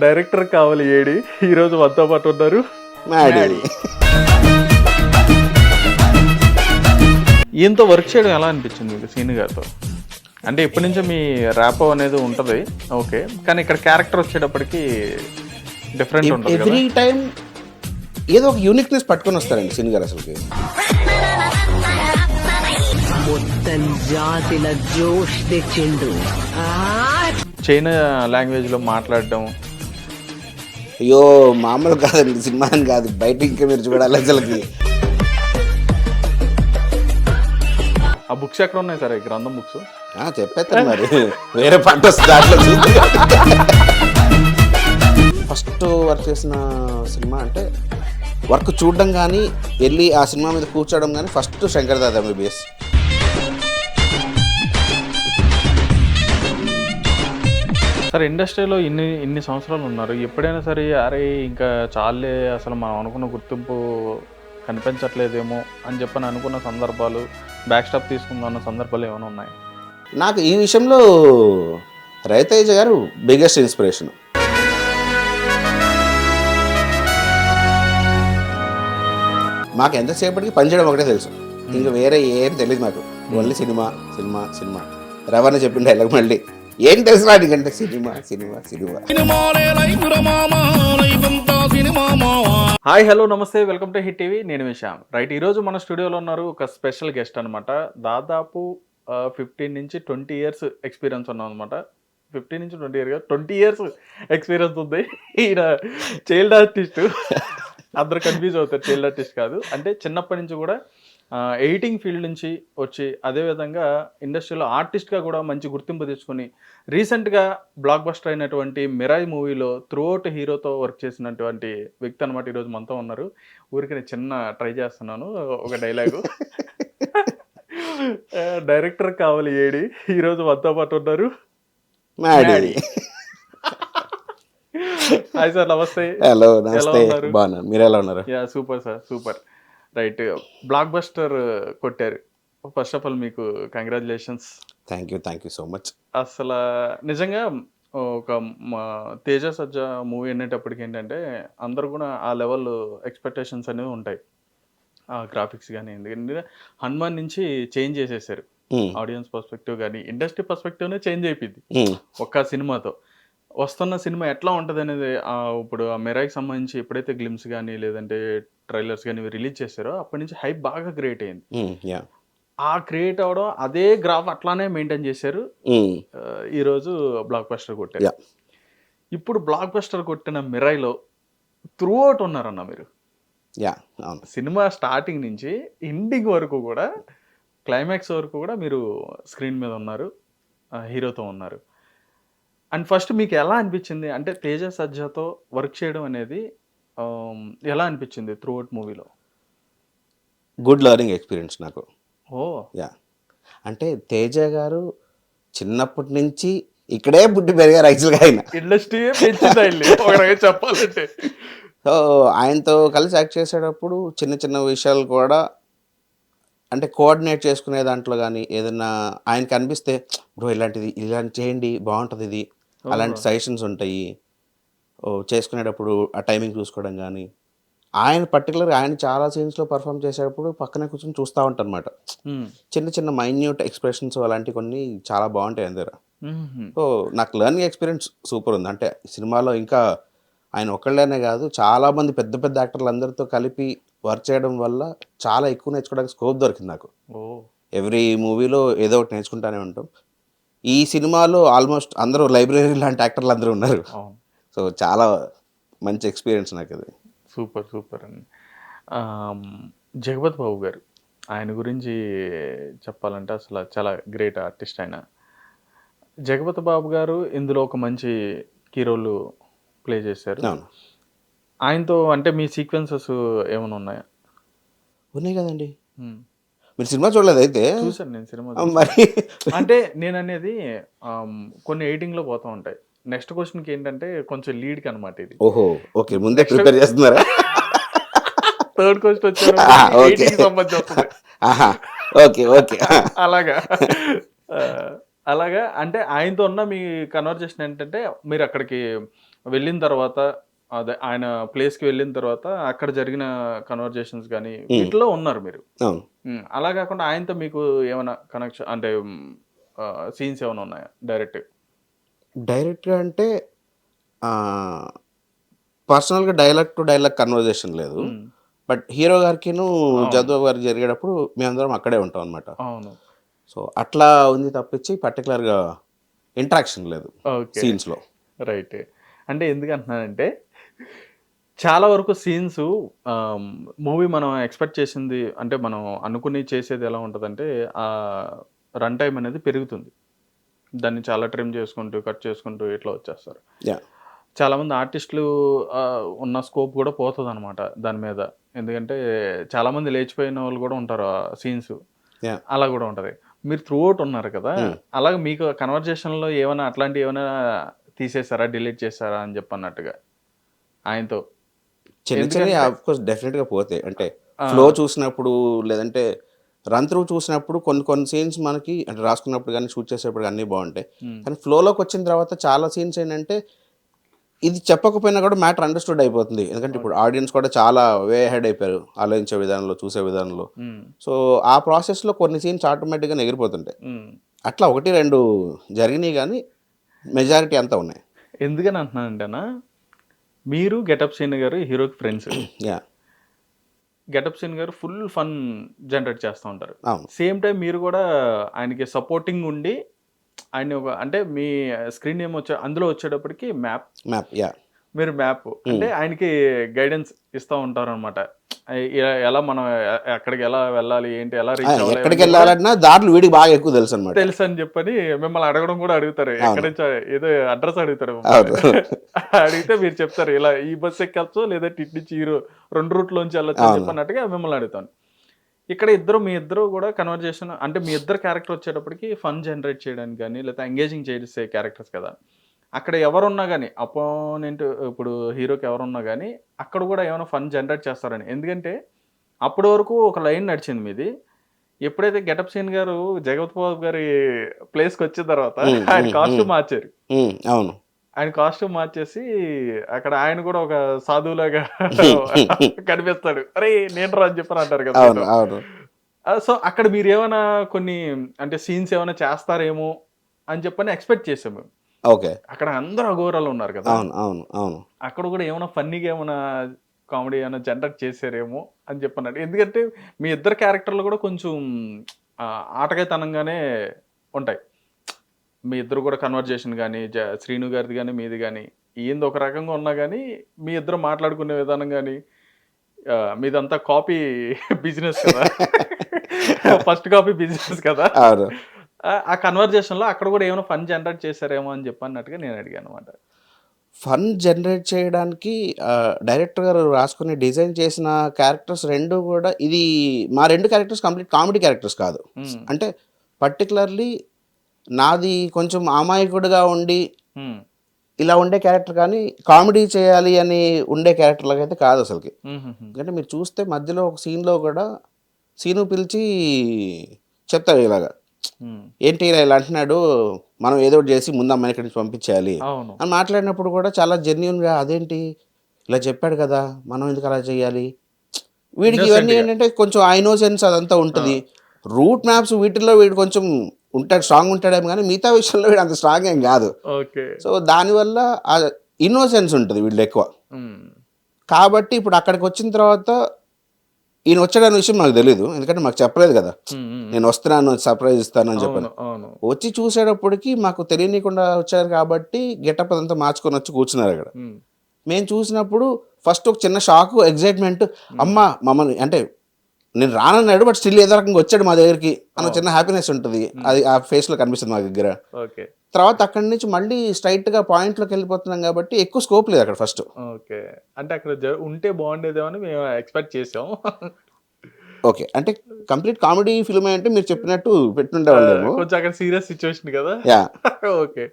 Director కావాలి AD ఈరోజు మనతో పాటు ఉన్నారు మ్యాడీ. ఈయనతో వర్క్ చేయడం ఎలా అనిపించింది మీకు సీన్ గారితో? అంటే ఇప్పటి నుంచో మీ ర్యాపో అనేది ఉంటుంది ఓకే, కానీ ఇక్కడ క్యారెక్టర్ వచ్చేటప్పటికి డిఫరెంట్ ఉంటుంది కదా. ఎవ్రీ టైం ఏదో ఒక యూనిక్నెస్ పట్టుకొని వస్తారండి సిని గారు అసలుకి. మొత్తం జాతిల జోష్ తెచ్చిండు. చైనా లాంగ్వేజ్ లో మాట్లాడడం అయ్యో మామూలు కాదండి, సినిమా అని కాదు, బయట ఇంకా మీరు చూడాలి అసలుకి. ఆ బుక్స్ ఎక్కడ ఉన్నాయి సార్, గ్రంథం బుక్స్? చెప్పేస్తాను మరి, వేరే పంట వస్తుంది దాంట్లో చూస్తే. ఫస్ట్ వర్క్ చేసిన సినిమా అంటే వర్క్ చూడడం కానీ వెళ్ళి ఆ సినిమా మీద కూర్చోవడం కానీ first Shankar Dada MBBS. Sir ఇండస్ట్రీలో ఇన్ని సంవత్సరాలు ఉన్నారు, ఎప్పుడైనా సరే అరే ఇంకా చాలే అసలు మనం అనుకున్న గుర్తింపు కనిపించట్లేదేమో అని చెప్పని అనుకున్న సందర్భాలు, బ్యాక్ స్టాప్ తీసుకుందాం అన్న సందర్భాలు ఏమైనా ఉన్నాయి? నాకు ఈ విషయంలో రవితేజ గారు బిగ్గెస్ట్ ఇన్స్పిరేషన్. మాకు ఎంతసేపటికి పనిచేయడం ఒకటే తెలుసు, ఇంకా వేరే ఏం తెలియదు మాకు. Only cinema cinema cinema. రవాణా చెప్పిన డైలాగ్ మళ్ళీ ఏం తెలుసు నాకంటే cinema cinema cinema. Hi hello నమస్తే, వెల్కమ్ టు హిట్ టీవీ. నేను విశామ్. రైట్, ఈరోజు మన స్టూడియోలో ఉన్నారు ఒక స్పెషల్ గెస్ట్ అనమాట. దాదాపు 15 నుంచి 20 ఇయర్స్ ఎక్స్పీరియన్స్ ఉన్నాం అనమాట. 15 నుంచి 20 ఇయర్స్ 20 ఇయర్స్ ఎక్స్పీరియన్స్ ఉంది. ఈయన చైల్డ్ ఆర్టిస్ట్. అందరూ కన్ఫ్యూజ్ అవుతారు, చైల్డ్ ఆర్టిస్ట్ కాదు అంటే చిన్నప్పటి నుంచి కూడా ఎడిటింగ్ ఫీల్డ్ నుంచి వచ్చి అదేవిధంగా ఇండస్ట్రీలో ఆర్టిస్ట్గా కూడా మంచి గుర్తింపు తెచ్చుకొని రీసెంట్గా బ్లాక్ బస్టర్ అయినటువంటి మిరాయ్ మూవీలో త్రూఅవుట్ హీరోతో వర్క్ చేసినటువంటి వ్యక్తి అనమాట. ఈరోజు మనతో ఉన్నారు. ఊరికి నేను చిన్న ట్రై చేస్తున్నాను ఒక డైలాగు. డైరెక్టర్ కావాలి ఏడి ఈరోజు మనతో పాటు ఉన్నారు మ్యాడీ. హాయ్ సార్, నమస్తే. హలో నమస్తే, బాగున్నాను, మీరు ఎలా ఉన్నారు? Yeah super sir, super. Right, block buster కొట్టారు. ఫస్ట్ ఆఫ్ ఆల్ మీకు congratulations. Thank you so much. అసలు నిజంగా ఒక తేజ సజ్జా మూవీ అనేటప్పటికి ఏంటంటే అందరు కూడా ఆ లెవెల్ ఎక్స్పెక్టేషన్స్ అనేవి ఉంటాయి. ఆ గ్రాఫిక్స్ కానీ, ఎందుకంటే హనుమాన్ నుంచి చేంజ్ చేసేసారు. ఆడియన్స్ పర్స్పెక్టివ్ కానీ ఇండస్ట్రీ పర్స్పెక్టివ్నే చేంజ్ అయిపోయింది ఒక్క సినిమాతో. వస్తున్న సినిమా ఎట్లా ఉంటుంది అనేది ఇప్పుడు ఆ మెరాయికి సంబంధించి ఎప్పుడైతే గ్లిమ్స్ కానీ లేదంటే ట్రైలర్స్ కానీ రిలీజ్ చేశారో అప్పటి నుంచి హైప్ బాగా క్రియేట్ అయింది. ఆ క్రియేట్ అవడం అదే గ్రాఫ్ అట్లానే మెయింటైన్ చేశారు. ఈరోజు బ్లాక్ బస్టర్ కొట్టారు. ఇప్పుడు బ్లాక్ బస్టర్ కొట్టిన మిరాయిలో త్రూఅవుట్ ఉన్నారన్న మీరు. సినిమా స్టార్టింగ్ నుంచి ఎండింగ్ వరకు కూడా, క్లైమాక్స్ వరకు కూడా మీరు స్క్రీన్ మీద ఉన్నారు, హీరోతో ఉన్నారు. అండ్ ఫస్ట్ మీకు ఎలా అనిపించింది అంటే తేజ సజ్జాతో వర్క్ చేయడం అనేది ఎలా అనిపించింది త్రూఅవుట్ మూవీలో? గుడ్ లెర్నింగ్ ఎక్స్పీరియన్స్ నాకు. యా, అంటే తేజ గారు చిన్నప్పటి నుంచి ఇక్కడే పుట్టి పెరిగారు యాక్చువల్గా. ఆయన ఇండస్ట్రీ పెంచింది చెప్పాలంటే. సో ఆయనతో కలిసి యాక్ట్ చేసేటప్పుడు చిన్న చిన్న విషయాలు కూడా అంటే కోఆర్డినేట్ చేసుకునే దాంట్లో కానీ ఏదైనా ఆయనకి అనిపిస్తే బ్రో ఇలాంటిది చేయండి బాగుంటుంది, ఇది అలాంటి సజెషన్స్ ఉంటాయి. చేసుకునేటప్పుడు ఆ టైమింగ్ చూసుకోవడం కానీ, ఆయన పర్టికులర్గా ఆయన చాలా సీన్స్లో పర్ఫామ్ చేసేటప్పుడు పక్కనే కూర్చొని చూస్తూ ఉంటాను అనమాట. చిన్న చిన్న మైన్యూట్ ఎక్స్ప్రెషన్స్ అలాంటివి కొన్ని చాలా బాగుంటాయి అందర. సో నాకు లెర్నింగ్ ఎక్స్పీరియన్స్ సూపర్ ఉంది. అంటే సినిమాలో ఇంకా ఆయన ఒకళ్ళనే కాదు, చాలామంది పెద్ద పెద్ద యాక్టర్లు అందరితో కలిపి వర్క్ చేయడం వల్ల చాలా ఎక్కువ నేర్చుకోవడానికి స్కోప్ దొరికింది నాకు. ఎవ్రీ మూవీలో ఏదో ఒకటి నేర్చుకుంటానే ఉంటాం. ఈ సినిమాలో ఆల్మోస్ట్ అందరూ లైబ్రరీ లాంటి యాక్టర్లు అందరూ ఉన్నారు. సో చాలా మంచి ఎక్స్పీరియన్స్ నాకు అది. సూపర్ సూపర్ అండి. జగపతి బాబు గారు, ఆయన గురించి చెప్పాలంటే అసలు చాలా గ్రేట్ ఆర్టిస్ట్ ఆయన. జగపతి బాబు గారు ఇందులో ఒక మంచి కీ రోల్ ప్లే చేశారు. ఆయనతో అంటే మీ సీక్వెన్సెస్ ఏమైనా ఉన్నాయా? ఉన్నాయి కదండి. మీరు సినిమా చూడలేదు అయితే? చూసాను నేను సినిమా. మరి అంటే నేను అనేది కొన్ని ఎడిటింగ్లో పోతూ ఉంటాయి. నెక్స్ట్ క్వశ్చన్కి ఏంటంటే కొంచెం లీడ్కి అనమాట ఇది. ఓహో ఓకే, ముందే ప్రిపేర్ చేస్తున్నారా? థర్డ్ క్వశ్చన్ వచ్చారు సంబంధించి ఓకే ఓకే అలాగా. అలాగా అంటే ఆయనతో ఉన్న మీ కన్వర్జేషన్ ఏంటంటే మీరు అక్కడికి వెళ్ళిన తర్వాత అదే ఆయన ప్లేస్కి వెళ్ళిన తర్వాత అక్కడ జరిగిన కన్వర్జేషన్స్ కానీ వీటిలో ఉన్నారు మీరు. అవును. అలా కాకుండా ఆయనతో మీకు ఏమైనా కనెక్షన్ అంటే సీన్స్ ఏమైనా ఉన్నాయా డైరెక్ట్? డైరెక్ట్గా అంటే పర్సనల్గా డైలాగ్ టు డైలాగ్ కన్వర్జేషన్ లేదు. బట్ హీరో గారికిను జగ్బాబు గారికి జరిగేటప్పుడు మేమందరం అక్కడే ఉంటాం అనమాట. అవును. సో అట్లా ఉంది తప్పించి పర్టికులర్గా ఇంటరాక్షన్ లేదు ఓకే. సీన్స్లో. రైట్. అంటే ఎందుకంటున్నానంటే చాలా వరకు సీన్స్ మూవీ మనం ఎక్స్పెక్ట్ చేసింది అంటే మనం అనుకుని చేసేది ఎలా ఉంటుందంటే ఆ రన్ టైం అనేది పెరుగుతుంది. దాన్ని చాలా ట్రిమ్ చేసుకుంటూ కట్ చేసుకుంటూ ఇట్లా వచ్చేస్తారు. యా చాలామంది ఆర్టిస్టులు ఉన్న స్కోప్ కూడా పోతుంది అనమాట దాని మీద. ఎందుకంటే చాలామంది లేచిపోయిన వాళ్ళు కూడా ఉంటారు ఆ సీన్స్. యా అలా కూడా ఉంటుంది. మీరు త్రూ అవుట్ ఉన్నారు కదా, అలాగే మీకు కన్వర్జేషన్లో ఏమైనా అట్లాంటివి ఏమైనా తీసేసారా, డిలీట్ చేశారా అని చెప్పి అన్నట్టుగా ఆయనతో? చిన్న చిన్నవి ఆఫ్ కోర్స్ డెఫినెట్గా పోతాయి. అంటే ఫ్లో చూసినప్పుడు లేదంటే రన్ త్రూ చూసినప్పుడు కొన్ని కొన్ని సీన్స్ మనకి అంటే రాసుకున్నప్పుడు కానీ షూట్ చేసేప్పుడు అన్నీ బాగుంటాయి. కానీ ఫ్లోలోకి వచ్చిన తర్వాత చాలా సీన్స్ ఏంటంటే ఇది చెప్పకపోయినా కూడా మ్యాటర్ అండర్స్టూడ్ అయిపోతుంది. ఎందుకంటే ఇప్పుడు ఆడియన్స్ కూడా చాలా వే హెడ్ అయిపోయారు ఆలోచించే విధానంలో, చూసే విధానంలో. సో ఆ ప్రాసెస్లో కొన్ని సీన్స్ ఆటోమేటిక్గా ఎగిరిపోతుంటాయి. అట్లా 1-2 జరిగినాయి కానీ మెజారిటీ అంతా ఉన్నాయి. ఎందుకని అంటున్నానంటేనా, మీరు గెటప్ సీన్ గారు హీరోకి ఫ్రెండ్స్. యా గెటప్ సీన్ గారు ఫుల్ ఫన్ జనరేట్ చేస్తూ ఉంటారు. అవును. సేమ్ టైం మీరు కూడా ఆయనకి సపోర్టింగ్ ఉండి ఆయన ఒక అంటే మీ స్క్రీన్ నేమ్ అందులో వచ్చేటప్పటికి మ్యాప్ యా మీరు మ్యాప్ అంటే ఆయనకి గైడెన్స్ ఇస్తూ ఉంటారు అనమాట. ఎలా మనం ఎక్కడికి ఎలా వెళ్ళాలి, ఏంటి, ఎలా రీచ్ ఎక్కడికి అవ్వాలి వెళ్ళాలన్నా దారులు వీడికి బాగా ఎక్కువ తెలుసు అనమాట. తెలుసు అని చెప్పని మిమ్మల్ని అడగడం కూడా అడుగుతారు. ఎక్కడి నుంచి ఏదో అడ్రస్ అడుగుతారు. అడిగితే మీరు చెప్తారు ఇలా ఈ బస్ ఎక్కచ్చు లేదంటే ఇటు నుంచి 2 రూట్లోంచి వెళ్ళొచ్చు అని చెప్పినట్టుగా మిమ్మల్ని అడుగుతాను. ఇక్కడ మీ ఇద్దరు కూడా కన్వర్జేషన్ అంటే మీ ఇద్దరు క్యారెక్టర్ వచ్చేటప్పటికి ఫన్ జనరేట్ చేయడానికి కానీ లేదా ఎంగేజింగ్ చేసే క్యారెక్టర్స్ కదా. అక్కడ ఎవరున్నా కానీ అపోనెంట్ ఇప్పుడు హీరోకి ఎవరున్నా కానీ అక్కడ కూడా ఏమైనా ఫన్ జనరేట్ చేస్తారని. ఎందుకంటే అప్పటి వరకు ఒక లైన్ నడిచింది మీది. ఎప్పుడైతే గెటప్ సీన్ గారు జగపతి బాబు గారి ప్లేస్కి వచ్చిన తర్వాత ఆయన కాస్ట్యూమ్ మార్చారు. అవును. ఆయన కాస్ట్యూమ్ మార్చేసి అక్కడ ఆయన కూడా ఒక సాధువులాగా కనిపిస్తాడు. అరే నేను రా అని చెప్పని అంటారు కదా. అవును అవును. సో అక్కడ మీరు ఏమైనా కొన్ని అంటే సీన్స్ ఏమైనా చేస్తారేమో అని చెప్పని ఎక్స్పెక్ట్ చేసాము. ఓకే. అక్కడ అందరూ అఘోరాలు ఉన్నారు కదా. అవును అవును అవును. అక్కడ కూడా ఏమైనా ఫన్నీగా ఏమైనా కామెడీ ఏమైనా జనరేట్ చేసారేమో అని చెప్పన్నాడు. ఎందుకంటే మీ ఇద్దరు క్యారెక్టర్లు కూడా కొంచెం ఆటగాయతనంగానే ఉంటాయి. మీ ఇద్దరు కూడా కన్వర్జేషన్ కానీ శ్రీను గారిది కానీ మీది కానీ ఏంది ఒక రకంగా ఉన్నా కానీ మీ ఇద్దరు మాట్లాడుకునే విధానం కానీ మీదంతా కాపీ బిజినెస్ కదా. ఫస్ట్ కాపీ బిజినెస్ కదా. ఆ కన్వర్జేషన్లో అక్కడ కూడా ఏమైనా ఫన్ జనరేట్ చేశారేమో అని చెప్పన్నట్టుగా నేను అడిగాను అనమాట. ఫన్ జనరేట్ చేయడానికి డైరెక్టర్ గారు రాసుకుని డిజైన్ చేసిన క్యారెక్టర్స్ 2 కూడా ఇది మా 2 క్యారెక్టర్స్ కంప్లీట్ కామెడీ క్యారెక్టర్స్ కాదు. అంటే పర్టికులర్లీ నాది కొంచెం అమాయకుడుగా ఉండి ఇలా ఉండే క్యారెక్టర్ కానీ కామెడీ చేయాలి అని ఉండే క్యారెక్టర్లాగా అయితే కాదు అసలుకి. ఎందుకంటే మీరు చూస్తే మధ్యలో ఒక సీన్లో కూడా సీను పిలిచి చెప్తాడు ఇలాగా, ఏంటి ఇలా అంటున్నాడు, మనం ఏదో ఒకటి చేసి ముందు అమ్మాయిని ఇక్కడి నుంచి పంపించేయాలి అని మాట్లాడినప్పుడు కూడా చాలా జెన్యున్గా అదేంటి ఇలా చెప్పాడు కదా మనం ఎందుకు అలా చేయాలి. వీడికి ఇవన్నీ ఏంటంటే కొంచెం ఐనోసెన్స్ అదంతా ఉంటుంది. రూట్ మ్యాప్స్ వీటిల్లో వీడు కొంచెం ఉంటాడు, స్ట్రాంగ్ ఉంటాడేమో కానీ మిగతా విషయంలో వీడు అంత స్ట్రాంగ్ ఏం కాదు. సో దానివల్ల ఆ ఇన్నోసెన్స్ ఉంటుంది వీళ్ళు ఎక్కువ. కాబట్టి ఇప్పుడు అక్కడికి వచ్చిన తర్వాత ఈయన వచ్చాడన్న విషయం నాకు తెలియదు, ఎందుకంటే మాకు చెప్పలేదు కదా నేను వస్తున్నాను సర్ప్రైజ్ ఇస్తానని చెప్పాను. వచ్చి చూసేటప్పటికి మాకు తెలియనీయకుండా వచ్చారు కాబట్టి గెటప్ అదంతా మార్చుకొని వచ్చి కూర్చున్నారు అక్కడ. మేము చూసినప్పుడు ఫస్ట్ ఒక చిన్న షాక్, ఎగ్జైట్మెంట్, అమ్మ మమ్మల్ని అంటే నేను రానన్నాడు బట్ స్టిల్ ఏదో రకంగా వచ్చాడు మా దగ్గరికి అన్న చిన్న హ్యాపీనెస్ ఉంటుంది. అది ఆ ఫేస్లో కనిపిస్తుంది మా దగ్గర. తర్వాత అక్కడి నుంచి మళ్ళీ స్ట్రైట్గా పాయింట్లోకి వెళ్ళిపోతున్నాం కాబట్టి ఎక్కువ స్కోప్ లేదు అక్కడ ఫస్ట్. ఓకే, అంటే అక్కడ ఉంటే బాగుండేదేమో అని మేము ఎక్స్పెక్ట్ చేసాం. ఓకే, అంటే కంప్లీట్ కామెడీ ఫిల్మ్ అంటే మీరు చెప్పినట్టు పెట్టుండేవాళ్ళేమో, కొంచెం అక్కడ సీరియస్ సిచ్యువేషన్ కదా. ఓకే,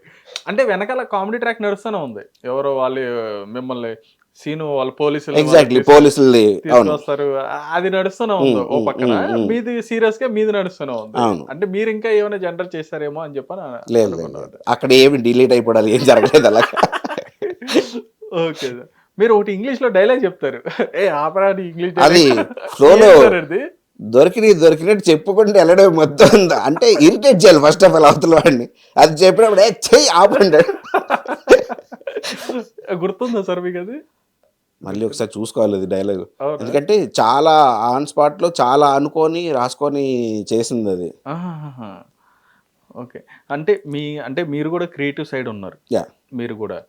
అంటే వెనకాల కామెడీ ట్రాక్ నడుస్తూనే ఉంది. ఎవరో వాళ్ళు మిమ్మల్ని సీను వాళ్ళ పోలీసులు ఎగ్జాక్ట్లీ పోలీసులది. అవును తీసుకొస్తారు, అది నడుస్తూనే ఉంది ఓ పక్కన. మీది సీరియస్ గా మీది నడుస్తూనే ఉంది. అవును. అంటే మీరు ఇంకా ఏమైనా జనరేట్ చేస్తారేమో అని చెప్పని లేదు లేదు అనుకున్నాను. లేదు. అక్కడ ఏమి డిలీట్ అయిపోవడాలి ఏం జరగలేదు అలా. Okay sir. మీరు ఒకటి ఇంగ్లీష్ లో డైలాగ్ చెప్తారు, ఏ ఆపరా ఇంగ్లీష్ అది ఫ్లోలో దొరికినట్టు చెప్పుకుంటే వెళ్ళడం మొత్తం ఉందా అంటే ఇరిటేట్ చేయాలి ఫస్ట్ ఆఫ్ ఆల్ అవతల వాడిని. అది చెప్పినప్పుడు ఏ చెయ్యి ఆపంటాడు. గుర్తుందా సార్ మీకు అది? మళ్ళీ ఒకసారి చూసుకోవాలి అది డైలాగ్. అవునా? ఎందుకంటే చాలా ఆన్ స్పాట్ లో చాలా అనుకొని రాసుకొని చేసింది అది. ఆహాహా. ఓకే. అంటే మీరు కూడా క్రియేటివ్ సైడ్ ఉన్నారు. యా మీరు కూడా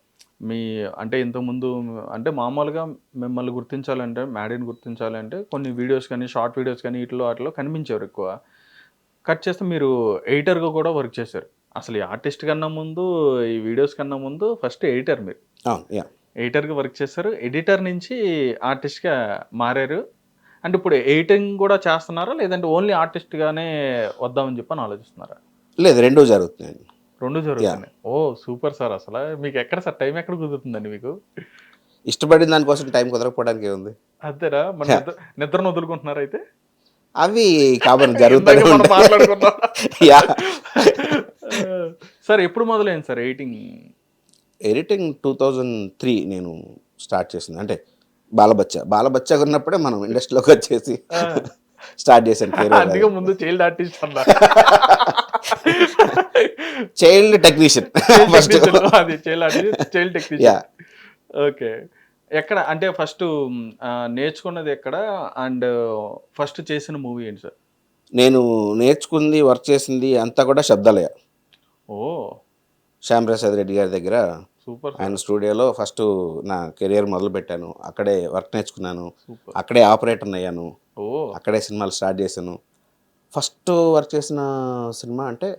మీ అంటే ఇంతకుముందు అంటే మామూలుగా మిమ్మల్ని గుర్తించాలంటే, మ్యాడీని గుర్తించాలంటే కొన్ని వీడియోస్ కానీ, షార్ట్ వీడియోస్ కానీ వాటిలో కనిపించారు ఎక్కువ. కట్ చేస్తే మీరు ఎడిటర్గా కూడా వర్క్ చేశారు. అసలు ఈ ఆర్టిస్ట్ కన్నా ముందు, ఈ వీడియోస్ కన్నా ముందు ఫస్ట్ ఎడిటర్ మీరు. అవును యా ఎడిటర్గా వర్క్ చేశారు. ఎడిటర్ నుంచి ఆర్టిస్ట్గా మారారు. అంటే ఇప్పుడు ఎడిటింగ్ కూడా చేస్తున్నారా, లేదంటే ఓన్లీ ఆర్టిస్ట్గానే వద్దామని చెప్పని ఆలోచిస్తున్నారా? లేదు రెండూ జరుగుతున్నాయి. రెండు జరుగుతున్నాయి. ఓ సూపర్ సార్. అసలు మీకు ఎక్కడ సార్ టైం ఎక్కడ కుదురుతుందండి మీకు? ఇష్టపడిన దానికోసం టైం కుదరకపోవడానికి ఏముంది. అంతేనా? మరి నిద్రను వదులుకుంటున్నారు అయితే? అవి కాబట్టి జరుగుతాయి ఇందాక మనం మాట్లాడుకున్నాం. యా సార్ ఎప్పుడు మొదలైంది సార్ ఎడిటింగ్? ఎడిటింగ్ 2003 నేను స్టార్ట్ చేసింది. అంటే బాలబచ్చగా ఉన్నప్పుడే మనం ఇండస్ట్రీలోకి వచ్చేసి స్టార్ట్ చేశాను అందుకే ముందు చైల్డ్ ఆర్టిస్ట్ అన్నా. Child technician first. అది child artist, child technician. Okay. ఎక్కడ అంటే ఫస్ట్ నేర్చుకున్నది ఎక్కడ, అండ్ ఫస్ట్ చేసిన మూవీ ఏంటి సార్? నేను నేర్చుకుంది వర్క్ చేసింది అంతా కూడా శబ్దాలయ. ఓ శ్యామ్ ప్రసాద్ రెడ్డి గారి దగ్గర సూపర్. ఆయన స్టూడియోలో ఫస్ట్ నా కెరియర్ మొదలు పెట్టాను. అక్కడే వర్క్ నేర్చుకున్నాను. సూపర్. అక్కడే ఆపరేటర్ అయ్యాను. ఓ అక్కడే సినిమాలు స్టార్ట్ చేశాను. ఫస్ట్ వర్క్ చేసిన సినిమా అంటే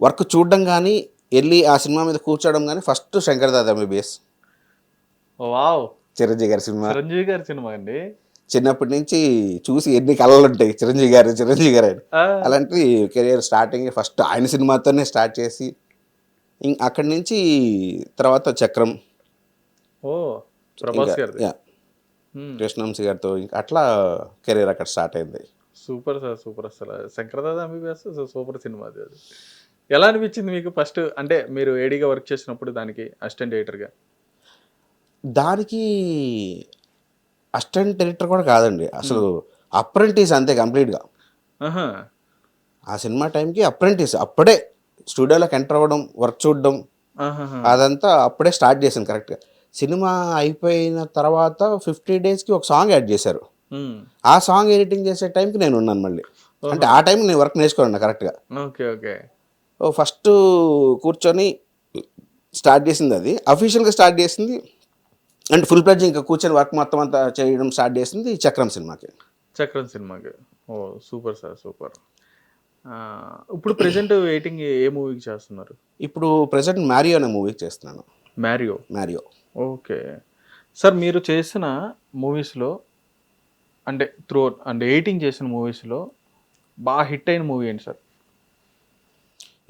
వర్క్ చూడడం కానీ వెళ్ళి ఆ సినిమా మీద కూర్చోవడం కానీ first Shankar Dada MBBS. Wow. Chiranjeevi గారి సినిమా. చిరంజీవి గారి సినిమా అండి. చిన్నప్పటి నుంచి చూసి ఎన్ని కళలు ఉంటాయి చిరంజీవి గారు అని. అలాంటి కెరియర్ స్టార్టింగ్ ఫస్ట్ ఆయన సినిమాతోనే స్టార్ట్ చేసి అక్కడి నుంచి తర్వాత చక్రం, ఓ ప్రభాస్ గారిది. కృష్ణవంశీ గారితో ఇంకా అట్లా కెరీర్ అక్కడ స్టార్ట్ అయింది. Super sir, super. అసలు శంకరదాదా ఎంబీబీఎస్ సూపర్ సినిమా అది. ఎలా అనిపించింది మీకు ఫస్ట్? అంటే మీరు ఏడీగా వర్క్ చేసినప్పుడు దానికి అసిస్టెంట్ ఎడిటర్గా. దానికి అసిస్టెంట్ డైరెక్టర్ కూడా కాదండి, అసలు అప్రెంటిస్ అంతే కంప్లీట్గా. ఆ సినిమా టైంకి అప్రెంటిస్, అప్పుడే స్టూడియోలోకి ఎంటర్ అవ్వడం, వర్క్ చూడడం, అదంతా అప్పుడే స్టార్ట్ చేశాను కరెక్ట్గా. సినిమా అయిపోయిన తర్వాత 50 డేస్కి ఒక సాంగ్ యాడ్ చేశారు. ఆ సాంగ్ ఎడిటింగ్ చేసే టైంకి నేను ఉన్నాను మళ్ళీ. అంటే ఆ టైంకి నేను వర్క్ నేర్చుకోండి కరెక్ట్గా. Okay okay. ఫస్ట్ కూర్చొని స్టార్ట్ చేసింది అది, అఫీషియల్గా స్టార్ట్ చేసింది. అంటే ఫుల్ ప్లెడ్జ్ ఇంకా కూర్చొని వర్క్ మొత్తం అంతా చేయడం స్టార్ట్ చేసింది చక్రం సినిమాకి. చక్రం సినిమాకి. ఓ సూపర్ సార్, సూపర్. ఇప్పుడు ప్రెజెంట్ ఎడిటింగ్ ఏ మూవీకి చేస్తున్నారు? ఇప్పుడు ప్రెజెంట్ మ్యారియో అనే మూవీకి చేస్తున్నాను. మ్యారియో. Okay sir. మీరు చేసిన మూవీస్లో అంటే అంటే ఎడిటింగ్ చేసిన మూవీస్లో బాగా హిట్ అయిన మూవీ ఏంటి సార్?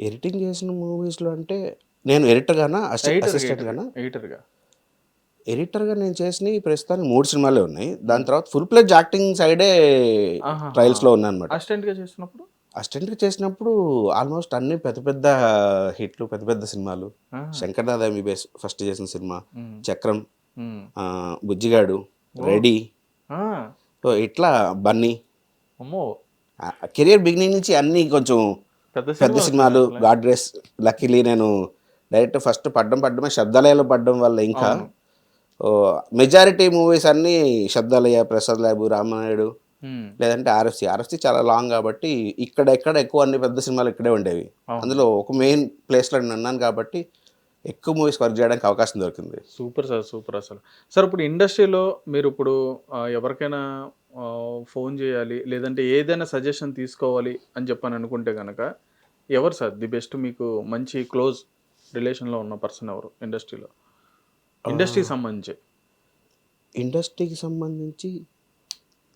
ఎడిటింగ్ చేసిన మూవీస్లో అంటే నేను ఎడిటర్గానా అసిస్టెంట్గానా? ఎడిటర్గా నేను చేసినవి ప్రస్తుతానికి 3 సినిమాలే ఉన్నాయి. దాని తర్వాత ఫుల్ ప్లెడ్జ్ యాక్టింగ్ సైడే ట్రయల్స్లో ఉన్నాను అనమాట. అసిస్టెంట్గా చేసినప్పుడు ఆల్మోస్ట్ అన్ని పెద్ద పెద్ద హిట్లు, పెద్ద పెద్ద సినిమాలు. శంకర్ దాదా ఎంబీబీఎస్ ఫస్ట్ చేసిన సినిమా, చక్రం, బుజ్జిగాడు, రెడీ, ఇట్లా బన్నీ. కెరియర్ బిగినింగ్ నుంచి అన్ని కొంచెం పెద్ద సినిమాలు. గాడ్ గ్రేస్ లక్కీలీ నేను డైరెక్ట్ ఫస్ట్ పడ్డమే శబ్దాలయలో పడ్డం వల్ల ఇంకా మెజారిటీ మూవీస్ అన్నీ శబ్దాలయ, ప్రసాద్ ల్యాబ్, రామానాయుడు, లేదంటే ఆర్ఎఫ్సి చాలా లాంగ్ కాబట్టి ఇక్కడ ఎక్కువ అన్ని పెద్ద సినిమాలు ఇక్కడే ఉండేవి. అందులో ఒక మెయిన్ ప్లేస్లో నేను ఉన్నాను కాబట్టి ఎక్కువ మూవీస్ వర్క్ చేయడానికి అవకాశం దొరికింది. Super sir, super. అసలు సార్ ఇప్పుడు ఇండస్ట్రీలో మీరు ఇప్పుడు ఎవరికైనా ఫోన్ చేయాలి, లేదంటే ఏదైనా సజెషన్ తీసుకోవాలి అని చెప్పని అనుకుంటే కనుక ఎవరు సార్ ది బెస్ట్? మీకు మంచి క్లోజ్ రిలేషన్లో ఉన్న పర్సన్ ఎవరు ఇండస్ట్రీలో? ఇండస్ట్రీకి సంబంధించి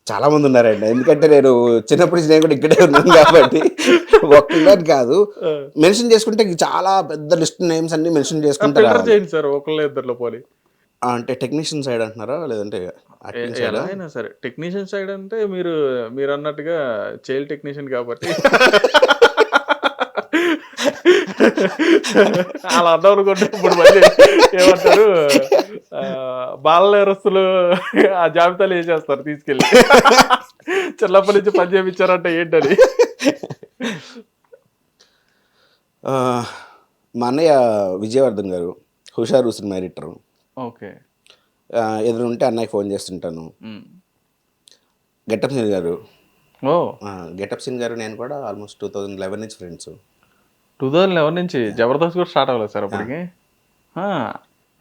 చాలామంది ఉన్నారండి. ఎందుకంటే నేను చిన్నప్పటి నుంచి నేను కూడా ఇక్కడే ఉన్నాను కాబట్టి ఒక్కళ్ళని కాదు మెన్షన్ చేసుకుంటే చాలా పెద్ద లిస్ట్ నేమ్స్ అన్ని మెన్షన్ చేసుకుంటారు సార్. ఒకళ్ళ ఇద్దరిలో పోలి అంటే టెక్నీషియన్ సైడ్ అంటున్నారా లేదంటే యాక్టింగ్ ఎలా సైడ్? అయినా సరే టెక్నీషియన్ సైడ్ అంటే మీరు అన్నట్టుగా చైల్డ్ టెక్నీషియన్ కాబట్టి అలా అర్థం అనుకుంటే ఇప్పుడు మళ్ళీ ఏమంటారు బాల నేరస్తులు ఆ జాబితాలు వేసేస్తారు తీసుకెళ్ళి చిన్నప్పటి నుంచి పని చేయించారంటే ఏంటని. మా అన్నయ్య విజయవర్ధన్ గారు హుషారు సినిమా ఎడిటర్. ఓకే. ఎదురుంటే అన్నయ్య ఫోన్ చేస్తుంటాను. గెటప్ సీన్ గారు, ఓ గెటప్ సీన్ గారు నేను కూడా ఆల్మోస్ట్ 2011 నుంచి ఫ్రెండ్స్. 2011 నుంచి జబర్దస్త్ కూడా స్టార్ట్ అవ్వలేదు సార్ అప్పటికి.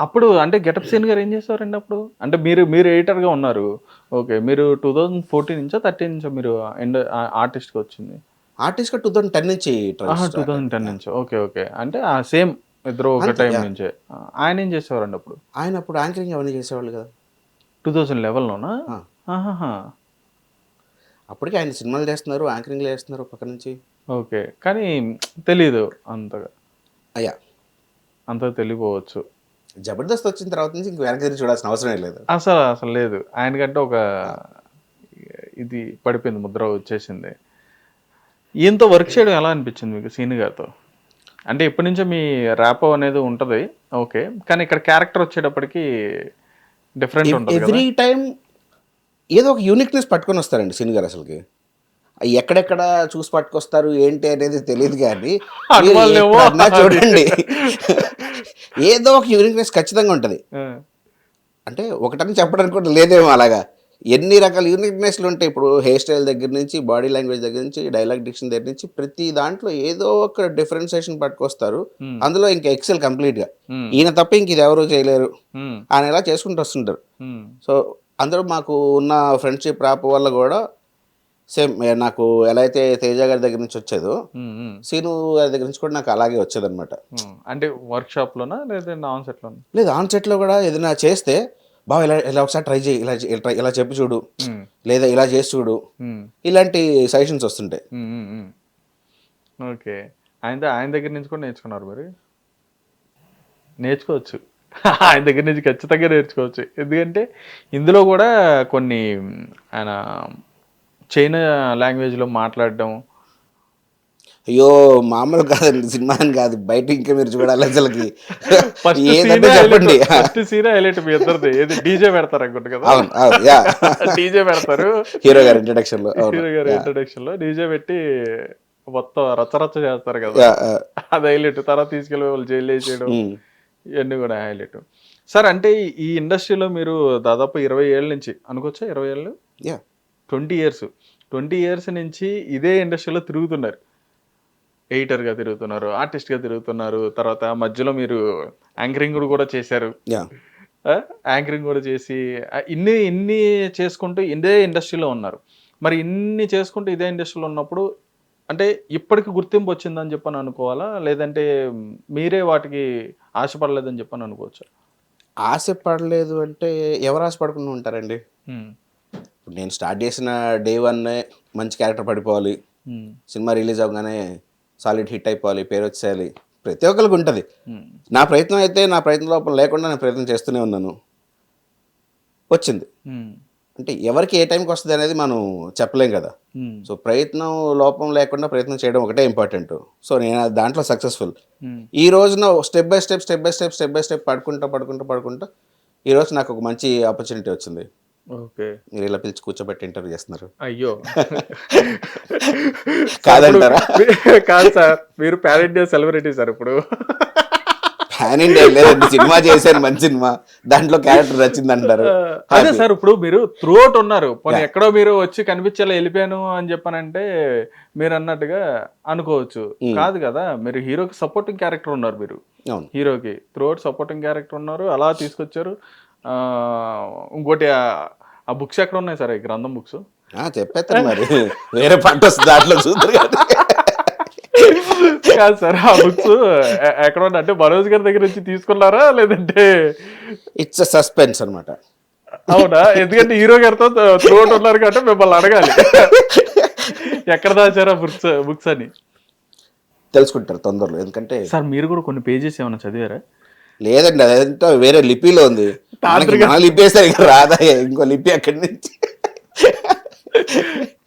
అప్పుడు అంటే గెటప్ సీన్ గారు ఏం చేస్తారండి అప్పుడు? అంటే మీరు ఎడిటర్గా ఉన్నారు. ఓకే. మీరు 2014 నుంచా 13 నుంచా మీరు ఆర్టిస్ట్గా వచ్చింది? ఆర్టిస్ట్గా 2010 నుంచి 2010 నుంచి. ఓకే. ఓకే. అంటే సేమ్ ఇద్దరు ఒక టైం నుంచే. ఆయన ఏం చేసేవారండి అప్పుడు? ఆయన అప్పుడు యాంకరింగ్ అవన్నీ చేసేవాళ్ళు కదా. 2011లోనా? అప్పటికి ఆయన సినిమాలు చేస్తున్నారు, యాంకరింగ్లు చేస్తున్నారు పక్క నుంచి. ఓకే. కానీ తెలీదు అంతగా. అయ్యా అంతగా తెలియపోవచ్చు. జబర్దస్త్ వచ్చిన తర్వాత నుంచి ఇంక వెనక్కి తిరిగి చూడాల్సిన అవసరం లేదు. అసలు లేదు. ఆయనకంటే ఒక ఇది పడిపోయింది, ముద్ర వచ్చేసింది. ఈయనతో వర్క్ చేయడం ఎలా అనిపించింది మీకు సీను గారితో? అంటే ఎప్పటి నుంచో మీ ర్యాపో అనేది ఉంటుంది. ఓకే. కానీ ఇక్కడ క్యారెక్టర్ వచ్చేటప్పటికి డిఫరెంట్ ఉంటుంది కదా. ఎవ్రీ టైం ఏదో ఒక యూనిక్నెస్ పట్టుకొని వస్తారండి సీన్ గారు. అసలుకి ఎక్కడెక్కడ చూసి పట్టుకొస్తారు ఏంటి అనేది తెలియదు కానీ చూడండి ఏదో ఒక యూనిక్నెస్ ఖచ్చితంగా ఉంటుంది. అంటే ఒకటని చెప్పడానికి కూడా లేదేమో అలాగా. ఎన్ని రకాల యూనిక్నెస్లు ఉంటాయి. ఇప్పుడు హెయిర్ స్టైల్ దగ్గర నుంచి, బాడీ లాంగ్వేజ్ దగ్గర నుంచి, డైలాగ్ డిక్షన్ దగ్గర నుంచి ప్రతి దాంట్లో ఏదో ఒక డిఫరెన్సియేషన్ పట్టుకొస్తారు. అందులో ఇంకా ఎక్సెల్ కంప్లీట్గా ఈయన తప్ప ఇంక ఇది ఎవరు చేయలేరు ఆయన ఎలా చేసుకుంటూ వస్తుంటారు. సో అందరూ మాకు ఉన్న ఫ్రెండ్షిప్ ర్యాప్ వల్ల కూడా సేమ్ నాకు ఎలా అయితే తేజ గారి దగ్గర నుంచి వచ్చేదో సీను గారి దగ్గర నుంచి కూడా నాకు అలాగే వచ్చేది అనమాట. అంటే వర్క్ షాప్లోనా లేదా ఆన్ సెట్లోనా? లేదు, ఆన్ సెట్లో కూడా ఏదైనా చేస్తే బాగా ఇలా ఒకసారి ట్రై చేయి, ఇలా చెప్పి చూడు, లేదా ఇలా చేసి చూడు, ఇలాంటి సజెషన్స్ వస్తుంటాయి. ఓకే. ఆయన దగ్గర నుంచి కూడా నేర్చుకున్నారు మరి? నేర్చుకోవచ్చు. ఆయన దగ్గర నుంచి ఖచ్చితంగా నేర్చుకోవచ్చు. ఎందుకంటే ఇందులో కూడా కొన్ని ఆయన చైనా లాంగ్వేజ్లో మాట్లాడడం. అయ్యో మామూలు కాదండి, సినిమా అని కాదు, బయట ఇంకా మీరు చూడాలి అసలుకి. ఫస్ట్ సీన్ హైలైట్ మీ ఇద్దరిది. ఏది డీజే పెడతారు అనుకుంటు కదా. డీజే పెడతారు హీరో గారి ఇంట్రడక్షన్ లో డీజే పెట్టి మొత్తం రచ్చరచ్చ చేస్తారు కదా. అది హైలైట్. తర్వాత తీసుకెళ్ళి వాళ్ళు జైలు వేసేయడం ఇవన్నీ కూడా హైలైట్. సార్ అంటే ఈ ఇండస్ట్రీలో మీరు దాదాపు 20 ఏళ్ళ నుంచి అనుకోవచ్చా? 20 ఏళ్ళు, 20 ఇయర్స్ నుంచి ఇదే ఇండస్ట్రీలో తిరుగుతున్నారు. ఎడిటర్గా తిరుగుతున్నారు, ఆర్టిస్ట్గా తిరుగుతున్నారు. తర్వాత మధ్యలో మీరు యాంకరింగ్ కూడా చేశారు. యాంకరింగ్ కూడా చేసి ఇన్ని చేసుకుంటూ ఇదే ఇండస్ట్రీలో ఉన్నారు. మరి ఇన్ని చేసుకుంటూ ఇదే ఇండస్ట్రీలో ఉన్నప్పుడు అంటే ఇప్పటికి గుర్తింపు వచ్చిందని చెప్పని అనుకోవాలా, లేదంటే మీరే వాటికి ఆశపడలేదని చెప్పని అనుకోవచ్చా? ఆశపడలేదు అంటే ఎవరు ఆశపడకుండా ఉంటారండి. ఇప్పుడు నేను స్టార్ట్ చేసిన డే 1 మంచి క్యారెక్టర్ పడిపోవాలి, సినిమా రిలీజ్ అవ్వగానే సాలిడ్ హిట్ అయిపోవాలి, పేరు వచ్చేయాలి, ప్రతి ఒక్కరికి ఉంటుంది. నా ప్రయత్నం అయితే నా ప్రయత్నం లోపల లేకుండా నేను ప్రయత్నం చేస్తూనే ఉన్నాను, వచ్చింది. అంటే ఎవరికి ఏ టైంకి వస్తుంది అనేది మనం చెప్పలేం కదా. సో ప్రయత్నం లోపం లేకుండా ప్రయత్నం చేయడం ఒకటే ఇంపార్టెంట్. సో నేను దాంట్లో సక్సెస్ఫుల్. ఈ రోజున స్టెప్ బై స్టెప్ పడుకుంటా ఈ రోజు నాకు ఒక మంచి ఆపర్చునిటీ వచ్చింది. ఓకే. మీరు ఇలా పిలిచి కూర్చోబెట్టి ఇంటర్వ్యూ చేస్తున్నారు. అయ్యో కాదంటారా? కాదు సార్, మీరు పాన్ ఇండియా సెలబ్రిటీ సార్. ఇప్పుడు పాన్ ఇండియా లేదండి, సినిమా చేశాను, మంచి సినిమా, దాంట్లో క్యారెక్టర్ నచ్చింది అంటారు. అదే సార్, ఇప్పుడు మీరు త్రూఅవుట్ ఉన్నారు. పోనీ ఎక్కడో మీరు వచ్చి కనిపించేలా వెళ్ళిపోయాను అని చెప్పానంటే మీరు అన్నట్టుగా అనుకోవచ్చు. కాదు కదా, మీరు హీరోకి సపోర్టింగ్ క్యారెక్టర్ ఉన్నారు. మీరు హీరోకి త్రూఅవుట్ సపోర్టింగ్ క్యారెక్టర్ ఉన్నారు, అలా తీసుకొచ్చారు. ఇంకోటి ఆ బుక్స్ ఎక్కడ ఉన్నాయి సార్? ఈ గ్రంథం బుక్స్ చెప్పేస్తాను మరి, వేరే పంట వస్తుంది దాంట్లో చూద్దరు కాదు సార్. ఆ బుక్స్ ఎక్కడ ఉన్నాయి అంటే మనోజ్ గారి దగ్గర నుంచి తీసుకున్నారా లేదంటే? ఇట్స్ సస్పెన్స్ అనమాట. అవునా? ఎందుకంటే హీరో గారితో త్రూఅవుట్ ఉన్నారు కాబట్టి మిమ్మల్ని అడగాలి ఎక్కడ దాచారా బుక్స్ అని. తెలుసుకుంటారు తొందరలో. ఎందుకంటే సార్ మీరు కూడా కొన్ని పేజెస్ ఏమైనా చదివారా? లేదండి, అదంతా వేరే లిపిలో ఉంది. తాత్రిక మనం లిప్పేస్తారు ఇక రాదా ఇంకో లిపి అక్కడి నుంచి.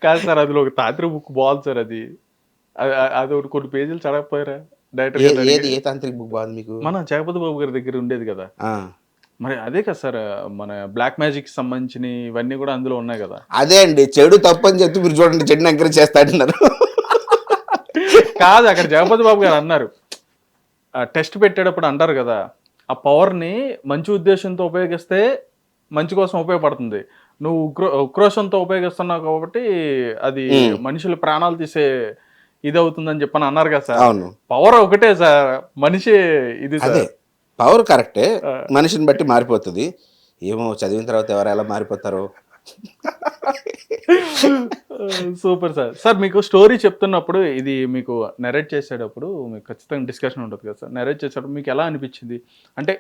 కాదు సార్, అందులో ఒక తాత్రిక బుక్ బాగుంది సార్. అది అది ఒకటి కొన్ని పేజీలు చదవకపోయారా డైరెక్టర్ గారు ఏది అడిగి? ఏ తాంత్రిక బుక్ బాగుంది మీకు? మన జగపతి బాబు గారి దగ్గర ఉండేది కదా. ఆ. మరి అదే కదా సార్, మన బ్లాక్ మ్యాజిక్ సంబంధించిన ఇవన్నీ కూడా అందులో ఉన్నాయి కదా. అదే అండి, చెడు తప్పు అని చెప్తే మీరు చూడండి చెడుని ఎంకరేజ్ చేస్తా అంటున్నారు. కాదు, అక్కడ జగపతి బాబు గారు అన్నారు, టెస్ట్ పెట్టేటప్పుడు అంటారు కదా, ఆ పవర్ని మంచి ఉద్దేశంతో ఉపయోగిస్తే మంచి కోసం ఉపయోగపడుతుంది, నువ్వు ఉక్రోషంతో ఉపయోగిస్తున్నావు కాబట్టి అది మనుషుల ప్రాణాలు తీసే ఇది అవుతుందని చెప్పని అన్నారు కదా సార్. అవును, పవర్ ఒకటే సార్, మనిషి ఇది అదే సార్. పవర్ కరెక్టే, మనిషిని బట్టి మారిపోతుంది. ఏమో చదివిన తర్వాత ఎవరు ఎలా మారిపోతారో. Super sir. సార్ మీకు స్టోరీ చెప్తున్నప్పుడు, ఇది మీకు నెరేట్ చేసేటప్పుడు మీకు ఖచ్చితంగా డిస్కషన్ ఉంటుంది కదా సార్. నెరేట్ చేసేటప్పుడు మీకు ఎలా అనిపించింది? అంటే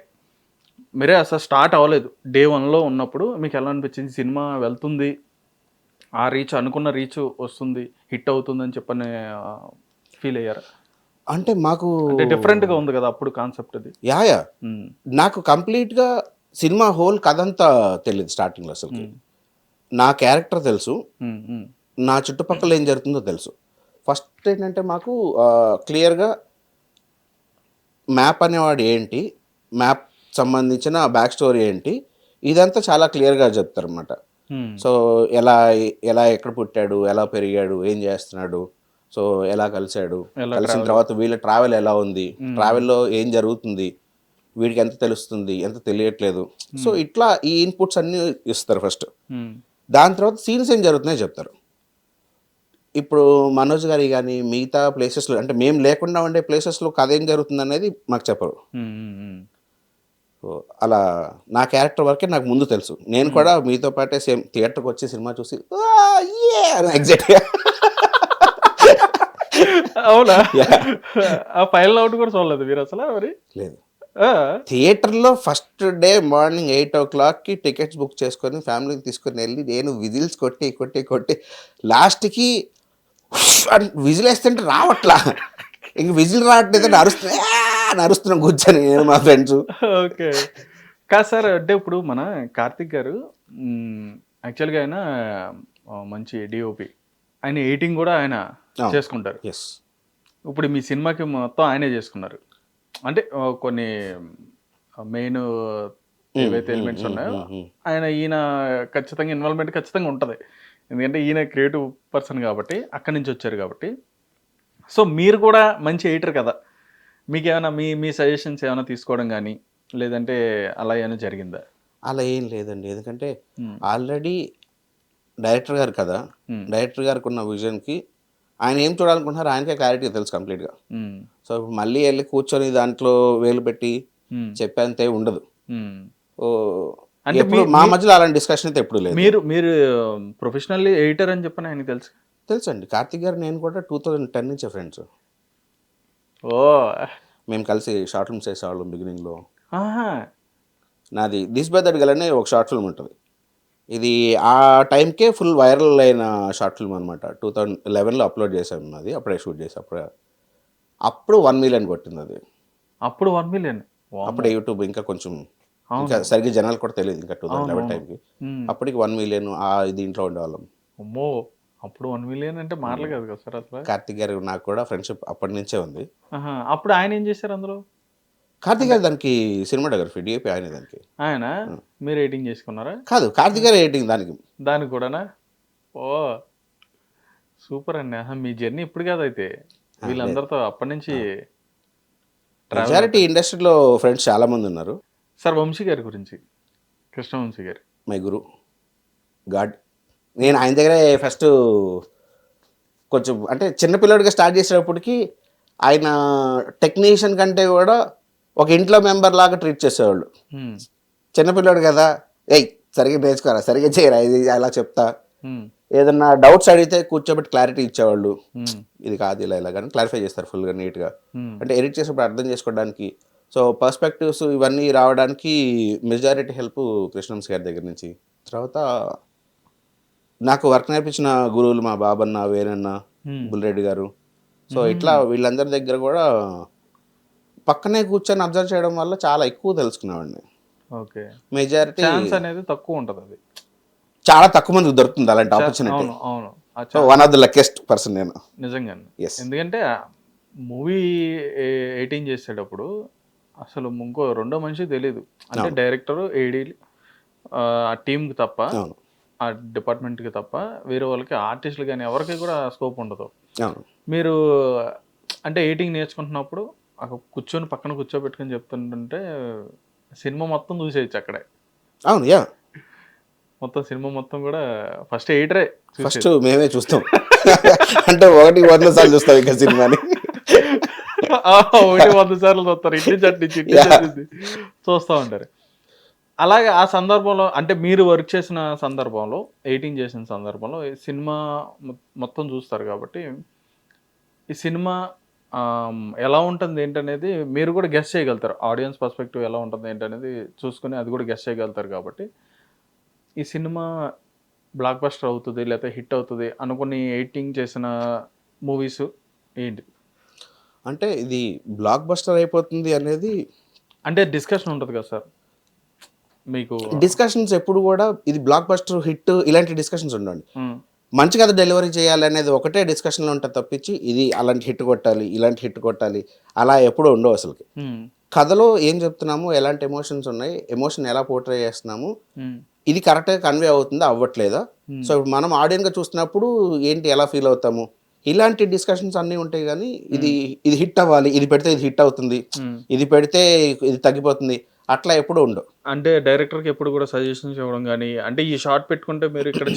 మీరే అసలు స్టార్ట్ అవ్వలేదు, డే 1లో ఉన్నప్పుడు మీకు ఎలా అనిపించింది? సినిమా వెళ్తుంది, ఆ రీచ్ అనుకున్న రీచ్ వస్తుంది, హిట్ అవుతుంది అని చెప్పని ఫీల్ అయ్యారా? అంటే మాకు అంటే డిఫరెంట్గా ఉంది కదా అప్పుడు కాన్సెప్ట్ అది. యా నాకు కంప్లీట్గా సినిమా హోల్ కథ అంతా తెలియదు స్టార్టింగ్లో. అసలు నా క్యారెక్టర్ తెలుసు, నా చుట్టుపక్కల ఏం జరుగుతుందో తెలుసు. ఫస్ట్ ఏంటంటే మాకు క్లియర్గా మ్యాప్ అనేవాడు ఏంటి, మ్యాప్ సంబంధించిన బ్యాక్ స్టోరీ ఏంటి, ఇదంతా చాలా క్లియర్గా చెప్తారు అనమాట. సో ఎలా ఎలా ఎక్కడ పుట్టాడు, ఎలా పెరిగాడు, ఏం చేస్తున్నాడు, సో ఎలా కలిసాడు, కలిసిన తర్వాత వీళ్ళ ట్రావెల్ ఎలా ఉంది, ట్రావెల్లో ఏం జరుగుతుంది, వీడికి ఎంత తెలుస్తుంది, ఎంత తెలియట్లేదు. సో ఇట్లా ఈ ఇన్పుట్స్ అన్నీ ఇస్తారు ఫస్ట్. దాని తర్వాత సీన్స్ ఏం జరుగుతున్నాయో చెప్తారు. ఇప్పుడు మనోజ్ గారి కానీ మిగతా ప్లేసెస్లో, అంటే మేము లేకుండా ఉండే ప్లేసెస్లో కథ ఏం జరుగుతుంది అనేది మాకు చెప్పరు. సో అలా నా క్యారెక్టర్ వరకే నాకు ముందు తెలుసు. నేను కూడా మీతో పాటే సేమ్ థియేటర్కి వచ్చి సినిమా చూసి ఎగ్జాక్ట్గా. అవునా? ఆ ఫైనల్ అవుట్ కూడా చూడలేదు మీరు అసలు? మరి లేదు, థియేటర్లో ఫస్ట్ డే మార్నింగ్ 8 o'clockకి టికెట్స్ బుక్ చేసుకొని ఫ్యామిలీని తీసుకొని వెళ్ళి నేను విజిల్స్ కొట్టి కొట్టి కొట్టి లాస్ట్కి విజిల్ వేస్తుంటే రావట్లా, ఇంక విజిల్ రావట్లేదు, నరుస్తున్నాం కూర్చొని నేను మా ఫ్రెండ్స్. ఓకే. కాదు సార్, అంటే ఇప్పుడు మన కార్తిక్ గారు యాక్చువల్గా ఆయన మంచి డిఓపి, ఆయన ఎడిటింగ్ కూడా ఆయన చేసుకుంటారు. ఎస్, ఇప్పుడు మీ సినిమాకి మొత్తం ఆయనే చేసుకున్నారు. అంటే కొన్ని మెయిన్ ఏవైతే ఎలిమెంట్స్ ఉన్నాయో ఈయన ఖచ్చితంగా ఇన్వాల్వ్మెంట్ ఖచ్చితంగా ఉంటుంది, ఎందుకంటే ఈయన క్రియేటివ్ పర్సన్ కాబట్టి, అక్కడి నుంచి వచ్చారు కాబట్టి. సో మీరు కూడా మంచి ఎడిటర్ కదా, మీకు ఏమైనా మీ సజెషన్స్ ఏమైనా తీసుకోవడం కానీ లేదంటే అలా ఏమైనా జరిగిందా? అలా ఏం లేదండి, ఎందుకంటే ఆల్రెడీ డైరెక్టర్ గారు కదా, డైరెక్టర్ గారికి ఉన్న విజన్కి ఆయన ఏం చూడాలనుకుంటున్నారు ఆయనకే క్లారిటీ తెలుసు కంప్లీట్గా. సో ఇప్పుడు మళ్ళీ వెళ్ళి కూర్చొని దాంట్లో వేలు పెట్టి చెప్పేంతే ఉండదు. అంటే మా మధ్యలో అలాంటి డిస్కషన్ అయితే ఎప్పుడు లేదు. మీరు ప్రొఫెషనల్ ఎడిటర్ అని చెప్పని ఆయనకి తెలుసు అండి. కార్తిక్ గారు నేను కూడా 2010 నుంచి ఫ్రెండ్స్. ఓ, మేము కలిసి షార్ట్ ఫిల్మ్స్ చేసేవాళ్ళం బిగినింగ్లో. నాది దిస్ బై దట్ గర్ల్ అనే ఒక షార్ట్ ఫిల్మ్ ఉంటుంది. ఇది ఆ టైంకే ఫుల్ వైరల్ అయిన షార్ట్ ఫిల్మ్ అనమాట. 2011లో అప్లోడ్ చేసాము, అది అప్పుడే షూట్ చేసి అప్పుడు 1 million కొట్టింది అది. అప్పుడు 1 million? అప్పుడే యూట్యూబ్ ఇంకా కొంచెం ఇంకా సరిగ్గా జనాలు కూడా తెలియదు ఇంకా 2011 టైంకి. అప్పటికి 1 million దీంట్లో ఉండేవాళ్ళం. అమ్మో, అప్పుడు 1 million అంటే మాటలు కాదు కదా సార్ అసలు. కార్తిక్ గారు నాకు కూడా ఫ్రెండ్షిప్ అప్పటి నుంచే ఉంది. అప్పుడు ఆయన ఏం చేశారు అందులో? కార్తిక్ గారు దానికి సినిమాటోగ్రఫీ డిఓపి ఆయన. దానికి ఆయన మీరు ఎడిటింగ్ చేసుకున్నారా? కాదు, కార్తిక్ గారు ఎడిటింగ్ దానికి కూడానా? ఓ సూపర్ అండి. మీ జర్నీ ఇప్పుడు కాదైతే వీళ్ళందరితో అప్పటి నుంచి మెజారిటీ ఇండస్ట్రీలో ఫ్రెండ్స్ చాలా మంది ఉన్నారు. సార్ వంశీ గారి గురించి, కృష్ణవంశీ గారు మై గురు గాడ్. నేను ఆయన దగ్గరే ఫస్ట్ కొంచెం అంటే చిన్నపిల్లడిగా స్టార్ట్ చేసేటప్పటికి ఆయన టెక్నీషియన్ కంటే కూడా ఒక ఇంట్లో మెంబర్ లాగా ట్రీట్ చేసేవాళ్ళు. చిన్నపిల్లడు కదా, సరిగ్గా నేర్చుకోరా, సరిగ్గా చేయరా, ఇది అలా చెప్తా, ఏదన్నా డౌట్స్ అడిగితే కూర్చోబెట్టి క్లారిటీ ఇచ్చేవాళ్ళు. ఇది కాదు ఇలా ఇలా కానీ క్లారిఫై చేస్తారు ఫుల్గా నీట్గా. అంటే ఎడిట్ చేసేప్పుడు అర్థం చేసుకోవడానికి, సో పర్స్పెక్టివ్స్ ఇవన్నీ రావడానికి మెజారిటీ హెల్ప్ కృష్ణవంశీ గారి దగ్గర నుంచి. తర్వాత నాకు వర్క్ నేర్పించిన గురువులు మా బాబన్న, వేనన్న, బుల్రెడ్డి గారు. సో ఇట్లా వీళ్ళందరి దగ్గర కూడా పక్కనే కూర్చొని అబ్జర్వ్ చేయడం వల్ల చాలా ఎక్కువ తెలుసుకునేవాడిని. ఓకే. మెజారిటీ ఛాన్స్ అనేది తక్కువ ఉంటది అది. చాలా తక్కువ మందికి దొరుకుతుంది అలాంటి ఆపర్చునిటీ. అవును. అవును. ఆ so one of the luckiest person నేను. నిజంగానే. Yes. ఎందుకంటే మూవీ ఎడిటింగ్ చేసేటప్పుడు అసలు ఇంకో రెండో మనిషికి తెలీదు. అంటే అవును. డైరెక్టర్, ఏడీ ఆ టీమ్‌కి తప్ప, అవును. ఆ డిపార్ట్మెంట్‌కి తప్ప వేరే వాళ్ళకి ఆర్టిస్టులు గాని ఎవరికీ కూడా స్కోప్ ఉండదు. అవును. మీరు అంటే ఎడిటింగ్ నేర్చుకుంటున్నప్పుడు అక్కడ కూర్చొని పక్కన కూర్చోబెట్టుకొని చెప్తుంటుంటే సినిమా మొత్తం చూసేయొచ్చు అక్కడే. అవును. యా, మొత్తం సినిమా మొత్తం కూడా ఫస్ట్ ఎడిటరే ఫస్ట్ చూసేది. మేమే చూస్తాం. అంటే 100 సార్లు చూస్తాం ఇంకా సినిమాని. ఒకటి 100 సార్లు చూస్తారు. ఇట్టి చట్టించి ఇట్టి Yeah. చట్టించి చూస్తూ ఉంటారు. అలాగే ఆ సందర్భంలో అంటే మీరు వర్క్ చేసిన సందర్భంలో, ఎడిటింగ్ చేసిన సందర్భంలో ఈ సినిమా మొత్తం చూస్తారు కాబట్టి ఈ సినిమా ఎలా ఉంటుంది ఏంటనేది మీరు కూడా గెస్ చేయగలుగుతారు. ఆడియన్స్ పర్స్పెక్టివ్ ఎలా ఉంటుంది ఏంటనేది చూసుకొని అది కూడా గెస్ చేయగలుగుతారు కాబట్టి ఈ సినిమా బ్లాక్ బస్టర్ అవుతుంది లేకపోతే హిట్ అవుతుంది అనుకుని ఎడిటింగ్ చేసిన మూవీస్ ఏంటి? అంటే ఇది బ్లాక్ బస్టర్ అయిపోతుంది అనేది అంటే డిస్కషన్ ఉంటుంది కదా సార్ మీకు. డిస్కషన్స్ ఎప్పుడు కూడా ఇది బ్లాక్ బస్టర్ హిట్ ఇలాంటి డిస్కషన్స్ ఉండండి. ఉమ్, మంచి కథ డెలివరీ చేయాలి అనేది ఒకటే డిస్కషన్లో ఉంటుంది తప్పించి ఇది అలాంటి హిట్ కొట్టాలి ఇలాంటి హిట్ కొట్టాలి అలా ఎప్పుడూ ఉండవు అసలుకి. ఉమ్, కథలో ఏం చెప్తున్నాము, ఎలాంటి ఎమోషన్స్ ఉన్నాయి, ఎమోషన్ ఎలా పోర్ట్రే చేస్తున్నాము, ఉమ్, ఇది కరెక్ట్గా కన్వే అవుతుందా అవ్వట్లేదా. సో ఇప్పుడు మనం ఆడియన్గా చూస్తున్నప్పుడు ఏంటి ఎలా ఫీల్ అవుతాము, ఇలాంటి డిస్కషన్స్ అన్నీ ఉంటాయి. కానీ ఇది ఇది హిట్ అవ్వాలి, ఇది పెడితే ఇది హిట్ అవుతుంది, ఉమ్. ఇది పెడితే ఇది తగ్గిపోతుంది, అట్లా ఎప్పుడూ ఉండవు. అంటే డైరెక్టర్కి ఎప్పుడు కూడా సజెషన్స్ ఇవ్వడం కానీ అంటే ఈ షార్ట్ పెట్టుకుంటే మీరు ఇక్కడ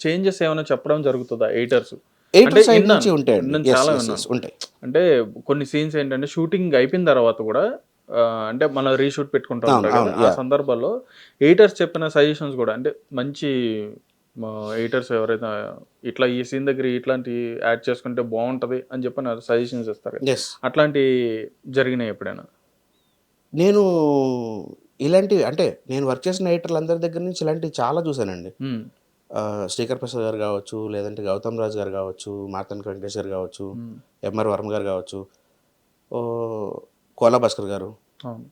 చేంజెస్ ఏమైనా చెప్పడం జరుగుతుందా ఎడిటర్స్? ఎయిటర్ సైడ్ నుంచి ఉంటాయండి. Yes, చాలా yes, విన్నాను. yes, ఉంటాయి. అంటే కొన్ని సీన్స్ ఏంటంటే షూటింగ్ అయిపోయిన తర్వాత కూడా అంటే మనం రీషూట్ పెట్టుకుంటా అవును, ఉంటాం కదా, అవును, ఆ yeah. సందర్భాల్లో ఎడిటర్స్ చెప్పిన సజెషన్స్ కూడా అంటే మంచి ఎడిటర్స్ ఎవరైతే ఇట్లా ఈ సీన్ దగ్గర ఇట్లాంటి యాడ్ చేసుకుంటే బాగుంటది అని చెప్పి సజెషన్స్ ఇస్తారు కదా. ఎస్, అట్లాంటి జరిగినాయి ఎప్పుడైనా? నేను ఇలాంటివి అంటే నేను వర్క్ చేసిన ఎడిటర్లు అందరి దగ్గర నుంచి ఇలాంటివి చాలా చూశానండి. ఉమ్, శ్రీకర్ ప్రసాద్ గారు కావచ్చు, లేదంటే గౌతమ్ రాజు గారు కావచ్చు, మార్తాండ వెంకటేష్ గారు కావచ్చు, ఉమ్, ఎంఆర్ వర్మ గారు కావచ్చు, కోలా భాస్కర్ గారు. అవును.